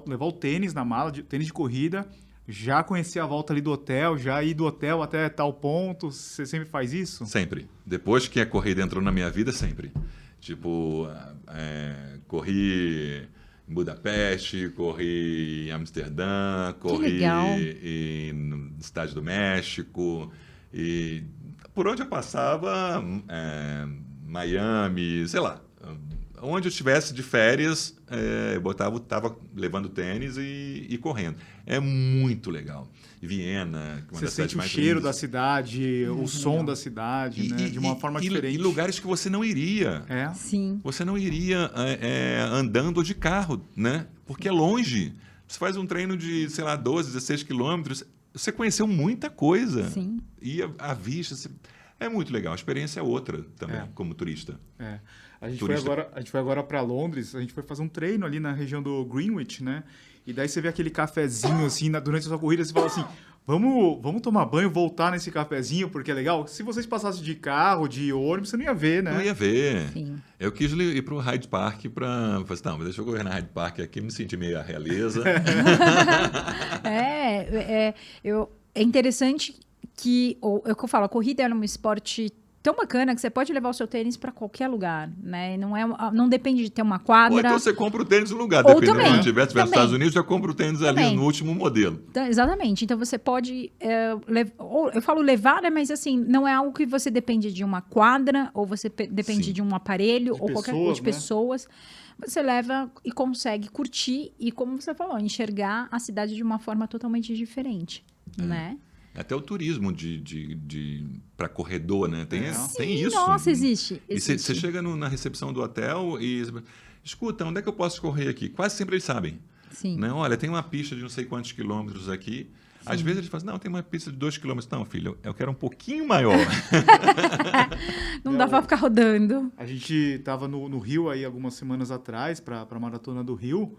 levar o tênis na mala, tênis de corrida, já conhecer a volta ali do hotel, já ir do hotel até tal ponto. Você sempre faz isso? Sempre. Depois que a corrida entrou na minha vida, sempre. Tipo, corri em Budapeste, corri em Amsterdã, corri na Cidade do México. E por onde eu passava, Miami, sei lá. Onde eu estivesse de férias, eu estava levando tênis e correndo. É muito legal. Viena, uma você das cidades mais sente o cheiro lindas. da cidade, o som da cidade, né? De uma forma diferente. E lugares que você não iria. Sim. Você não iria andando ou de carro, né? Porque é longe. Você faz um treino de, sei lá, 12, 16 quilômetros, você conheceu muita coisa. Sim. E a vista... É muito legal. A experiência é outra também, como turista. A gente foi agora para Londres, a gente foi fazer um treino ali na região do Greenwich, né? E daí você vê aquele cafezinho assim, durante a sua corrida, você fala assim, vamos tomar banho, voltar nesse cafezinho, porque é legal. Se vocês passassem de carro, de ônibus, você não ia ver, né? Não ia ver. Sim. Eu quis ir para o Hyde Park para... Falei assim, não, mas deixa eu correr na Hyde Park aqui, me sentir meio a realeza. É interessante que, é o que eu falo, a corrida é um esporte tão bacana que você pode levar o seu tênis para qualquer lugar, né? Não depende de ter uma quadra. Ou então você compra o tênis no lugar, Ou dependendo de também, onde estiver. Se estiver nos também. Estados Unidos, já compra o tênis ali no último modelo. Então, exatamente. Então, você pode... eu falo levar, né? Mas, assim, não é algo que você depende de uma quadra, ou você depende de um aparelho, ou qualquer coisa de pessoas. Você leva e consegue curtir e, como você falou, enxergar a cidade de uma forma totalmente diferente, né? Até o turismo para corredor, né? Tem isso. Nossa, existe. E você chega na recepção do hotel e... Escuta, onde é que eu posso correr aqui? Quase sempre eles sabem. Sim. Né? Olha, tem uma pista de não sei quantos quilômetros aqui. Sim. Às vezes eles falam, não, tem uma pista de 2 quilômetros. Não, filho, eu quero um pouquinho maior. Não dá para ficar rodando. A gente estava no Rio aí algumas semanas atrás, para a Maratona do Rio,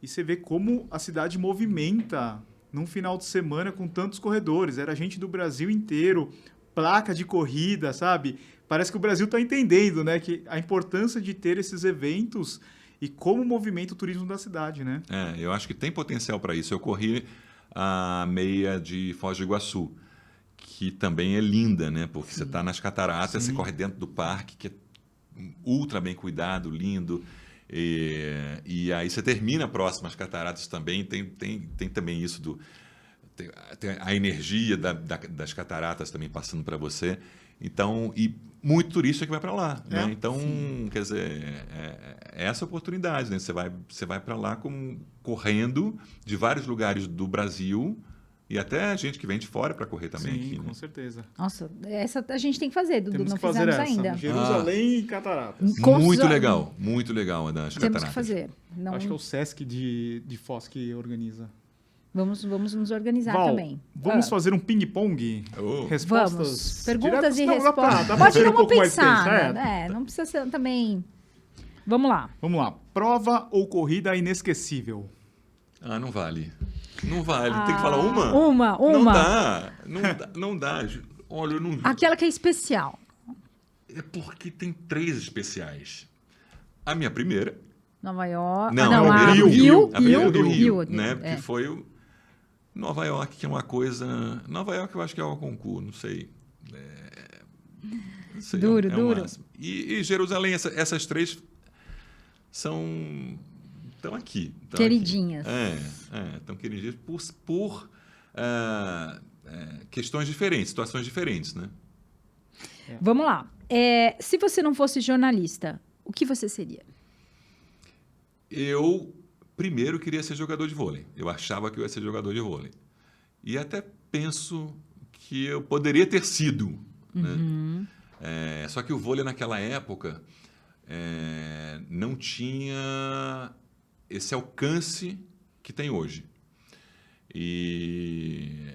e você vê como a cidade movimenta num final de semana com tantos corredores. Era gente do Brasil inteiro, placa de corrida, sabe? Parece que o Brasil está entendendo, né? Que a importância de ter esses eventos e como movimenta o turismo da cidade, né? Eu acho que tem potencial para isso. Eu corri a meia de Foz do Iguaçu, que também é linda, né? Porque você está nas cataratas, você corre dentro do parque, que é ultra bem cuidado, lindo. E aí você termina próximo às cataratas também, tem também isso tem a energia das cataratas também passando para você. Então, e muito turista que vai para lá, né? Então, quer dizer, é essa oportunidade, né? Você vai para lá correndo de vários lugares do Brasil e até gente que vem de fora para correr também. Sim, aqui, com né? certeza. Nossa, essa a gente tem que fazer, Dudu. Temos Não que fazer fizemos essa. ainda. Jerusalém e cataratas. Muito legal a das cataratas. Temos que fazer. Acho que é o Sesc de Foz que organiza. Vamos nos organizar também. Vamos fazer um ping-pong? Respostas? Vamos. Perguntas e respostas. Dá pra Pode ser dar um uma pouco mais pensada. tenso, Não precisa ser também... Vamos lá. Vamos lá. Prova ou corrida inesquecível? Não vale. Não vale. Tem que falar uma? Uma. Não dá. Olha, eu não... Aquela que é especial. É porque tem 3 especiais. A minha primeira... Nova York... a Rio, primeira do Rio, né? É. Que foi Nova York, que é uma coisa... Nova York eu acho que é o concurso, não sei. Não sei. Duro. E Jerusalém, essas 3 estão aqui. Queridinhas. Estão queridinhas por questões diferentes, situações diferentes, né? Vamos lá. Se você não fosse jornalista, o que você seria? Eu, primeiro, queria ser jogador de vôlei. Eu achava que eu ia ser jogador de vôlei. E até penso que eu poderia ter sido. Né? Só que o vôlei, naquela época, não tinha esse alcance que tem hoje. E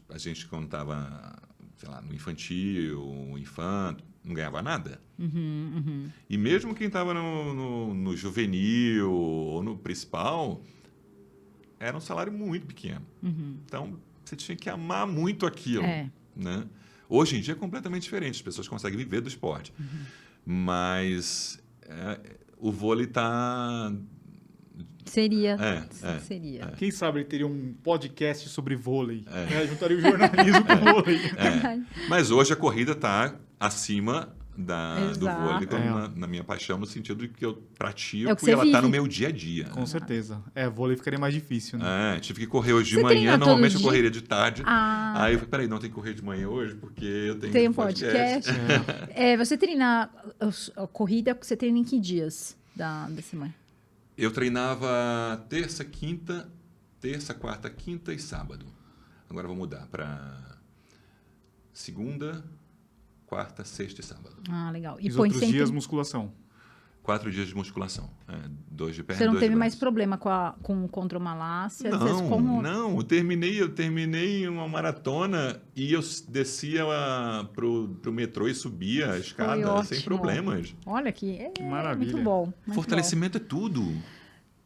a gente, quando estava, sei lá, no infantil, infanto, não ganhava nada. E mesmo quem estava no juvenil ou no principal, era um salário muito pequeno. Então, você tinha que amar muito aquilo. Né? Hoje em dia é completamente diferente. As pessoas conseguem viver do esporte. Mas o vôlei está... Seria. Quem sabe ele teria um podcast sobre vôlei. Né? Juntaria o jornalismo com o vôlei. Mas hoje a corrida está acima do vôlei, na minha paixão, no sentido de que eu pratico e ela está no meu dia a dia. Com certeza. Vôlei ficaria mais difícil, né? Tive que correr hoje de manhã, normalmente eu correria de tarde. Aí eu falei, peraí, não tem que correr de manhã hoje, porque eu tenho Tem um podcast. Você treina a corrida, você treina em que dias da semana? Eu treinava terça, quarta, quinta e sábado. Agora eu vou mudar para segunda, quarta, sexta e sábado. Legal. E os outros dias, musculação? 4 dias de musculação. 2 de perna. Você não 2 de teve mais braço. problema com contromalácia? Às vezes Não, eu terminei uma maratona e eu descia pro metrô e subia a escada sem problemas. Olha que maravilha. Muito bom. Muito Fortalecimento é tudo.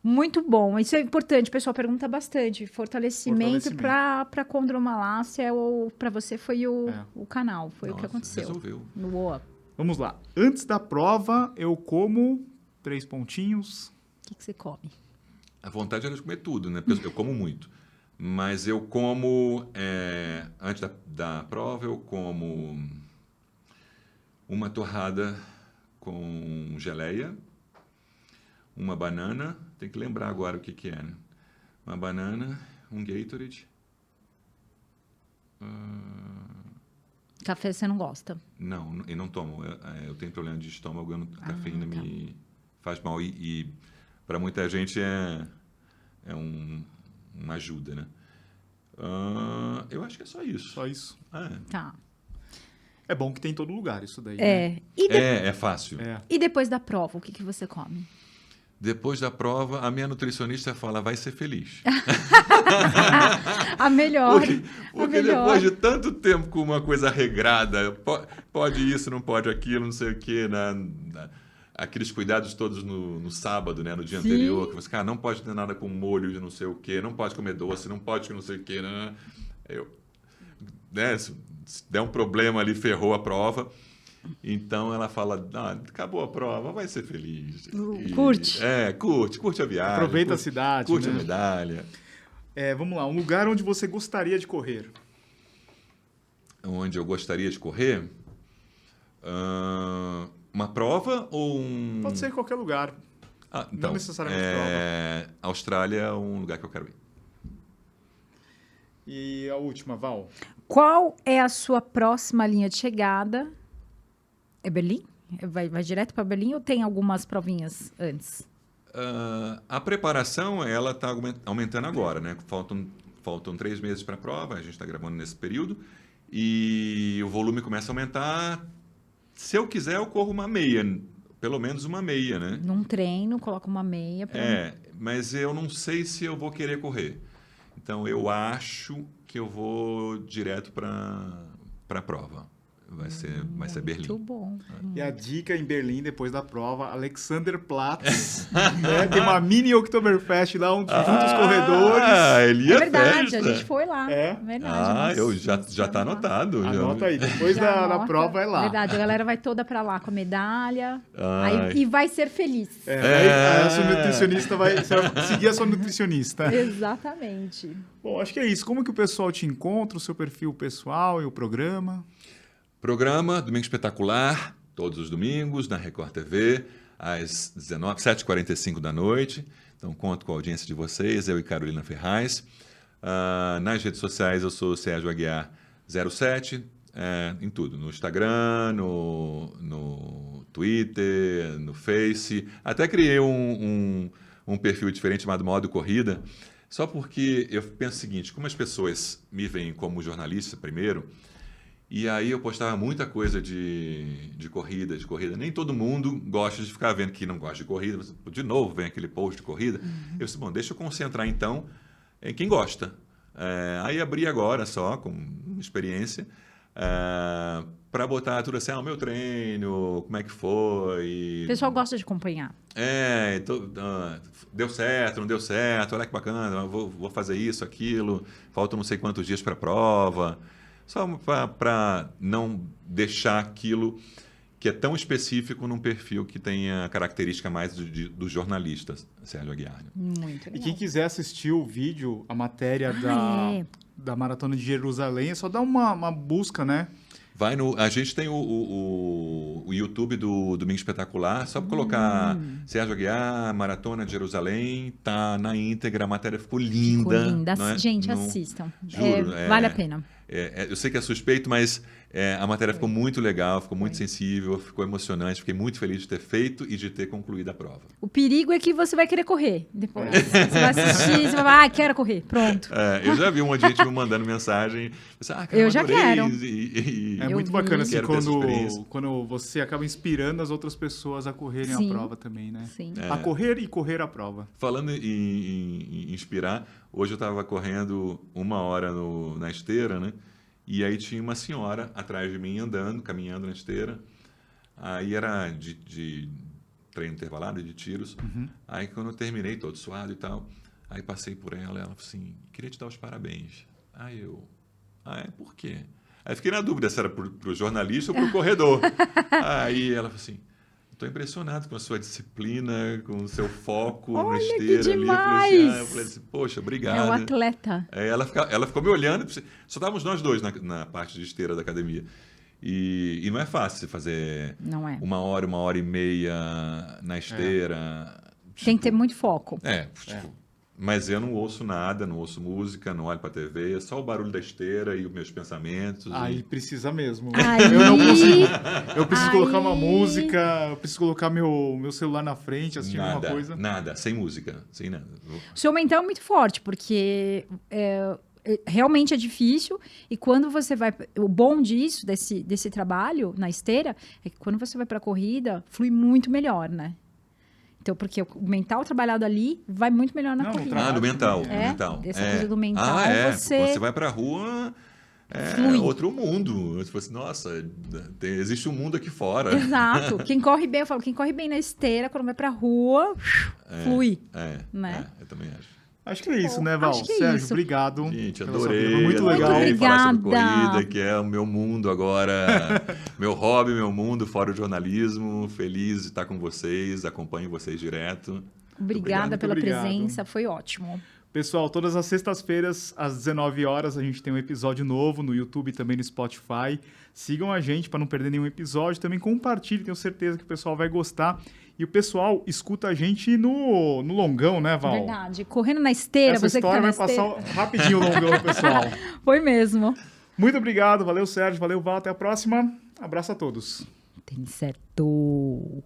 Muito bom. Isso é importante. O pessoal pergunta bastante. Fortalecimento para condromalácia ou para você foi o canal. Foi o que aconteceu. Resolveu. Boa. Vamos lá. Antes da prova, eu como 3 pontinhos. O que você come? A vontade era de comer tudo, né? Porque eu como muito. Mas eu como... antes da prova, eu como uma torrada com geleia, uma banana... Tem que lembrar agora o que é, né? Uma banana, um Gatorade. Café você não gosta? Não, eu não tomo. Eu tenho problema de estômago, a cafeína me faz mal. E para muita gente é uma ajuda, né? Eu acho que é só isso. Só isso. Tá. É bom que tem em todo lugar isso daí. É. Né? É fácil. E depois da prova, o que você come? Depois da prova, a minha nutricionista fala, vai ser feliz. A melhor. Porque depois de tanto tempo com uma coisa regrada, pode isso, não pode aquilo, não sei o quê, aqueles cuidados todos no sábado, né, no dia anterior, que você, cara, não pode ter nada com molho de não sei o quê, não pode comer doce, não pode não sei o quê, se der um problema ali, ferrou a prova. Então ela fala, acabou a prova, vai ser feliz. Curte. Curte a viagem. Aproveita a cidade. Curte né? a medalha. Vamos lá, um lugar onde você gostaria de correr. Onde eu gostaria de correr? Uma prova ou um... Pode ser em qualquer lugar. Então, não necessariamente prova. Austrália é um lugar que eu quero ir. E a última, Val? Qual é a sua próxima linha de chegada? É Berlim? Vai direto para Berlim ou tem algumas provinhas antes? A preparação, ela está aumentando agora, né? Faltam 3 meses para a prova, a gente está gravando nesse período, e o volume começa a aumentar. Se eu quiser, eu corro uma meia, pelo menos uma meia, né? Num treino, coloca uma meia. Mas eu não sei se eu vou querer correr. Então, eu acho que eu vou direto para a prova. Vai ser Berlim. Muito bom. E a dica em Berlim, depois da prova, Alexanderplatz. Tem uma mini Oktoberfest lá, onde juntam os corredores. Ele é verdade, festa. a gente foi lá. Verdade. Já está anotado. Anota aí, depois da prova é lá. Verdade, a galera vai toda para lá com a medalha e vai ser feliz. A sua nutricionista você vai seguir a sua nutricionista. Exatamente. Bom, acho que é isso. Como que o pessoal te encontra, o seu perfil pessoal e o programa? Programa Domingo Espetacular, todos os domingos, na Record TV, às 7h45 da noite. Então, conto com a audiência de vocês, eu e Carolina Ferraz. Nas redes sociais, eu sou Sérgio Aguiar 07, em tudo. No Instagram, no Twitter, no Face. Até criei um perfil diferente chamado Modo Corrida, só porque eu penso o seguinte, como as pessoas me veem como jornalista primeiro, e aí eu postava muita coisa de corrida. Nem todo mundo gosta de ficar vendo que não gosta de corrida. De novo, vem aquele post de corrida. Eu disse, bom, deixa eu concentrar então em quem gosta. Aí abri agora só, com experiência, para botar tudo assim, o meu treino, como é que foi. O pessoal gosta de acompanhar. Deu certo, não deu certo, olha que bacana, vou fazer isso, aquilo, faltam não sei quantos dias para a prova. Só para não deixar aquilo que é tão específico num perfil que tenha a característica mais dos jornalistas, Sérgio Aguiar. Muito legal. E quem quiser assistir o vídeo, a matéria da Maratona de Jerusalém, é só dar uma busca, né? A gente tem o YouTube do Domingo Espetacular, só para colocar Sérgio Aguiar, Maratona de Jerusalém, tá na íntegra, a matéria ficou linda. Ficou linda. Gente, assistam. Juro, vale a pena. Eu sei que é suspeito, mas A matéria ficou muito legal, ficou muito sensível, ficou emocionante. Fiquei muito feliz de ter feito e de ter concluído a prova. O perigo é que você vai querer correr depois. Você vai assistir, você vai falar, quero correr, pronto. Eu já vi um monte de gente me mandando mensagem. Cara, eu já adorei. quero. É muito bacana assim, quando você acaba inspirando as outras pessoas a correrem a prova também, né? Sim. A correr e correr a prova. Falando em inspirar, hoje eu estava correndo 1 hora na esteira, né? E aí tinha uma senhora atrás de mim caminhando na esteira. Aí era de treino intervalado, de tiros. Aí quando eu terminei, todo suado e tal, aí passei por ela e ela falou assim, queria te dar os parabéns. Aí eu, por quê? Aí fiquei na dúvida se era pro jornalista ou pro corredor. Aí ela falou assim, estou impressionado com a sua disciplina, com o seu foco na esteira. Que demais! Eu falei assim, poxa, obrigado. É um atleta. Ela ficou me olhando, só estávamos nós dois na parte de esteira da academia. E não é fácil fazer 1 hora, 1h30 na esteira. Tem que ter muito foco. Mas eu não ouço nada, não ouço música, não olho para a TV, é só o barulho da esteira e os meus pensamentos. Aí precisa mesmo. Aí... Eu não consigo. Eu preciso colocar uma música, eu preciso colocar meu celular na frente, assistir alguma coisa. Nada, sem música, sem nada. O seu mental é muito forte, porque realmente é difícil. E quando você vai... O bom disso, desse trabalho na esteira, é que quando você vai para a corrida, flui muito melhor, né? Então, porque o mental trabalhado ali vai muito melhor na corrida. No mental. mental. Essa coisa do mental, Você vai pra rua, outro mundo. Você fala assim, nossa, existe um mundo aqui fora. Exato. Quem corre bem, eu falo, quem corre bem na esteira, quando vai pra rua, flui. Né? Eu também acho. Acho que é isso, né, Val? Sérgio, obrigado. Gente, adorei. Foi muito legal. Falar sobre corrida, que é o meu mundo agora, meu hobby, meu mundo, fora o jornalismo. Feliz de estar com vocês, acompanho vocês direto. Obrigada pela presença, foi ótimo. Pessoal, todas as sextas-feiras, às 19 horas, a gente tem um episódio novo no YouTube e também no Spotify. Sigam a gente para não perder nenhum episódio. Também compartilhem, tenho certeza que o pessoal vai gostar. E o pessoal escuta a gente no longão, né, Val? Verdade. Correndo na esteira, Essa você que tá na esteira. Vai passar rapidinho o longão, pessoal. Foi mesmo. Muito obrigado. Valeu, Sérgio. Valeu, Val. Até a próxima. Abraço a todos. Tem certo.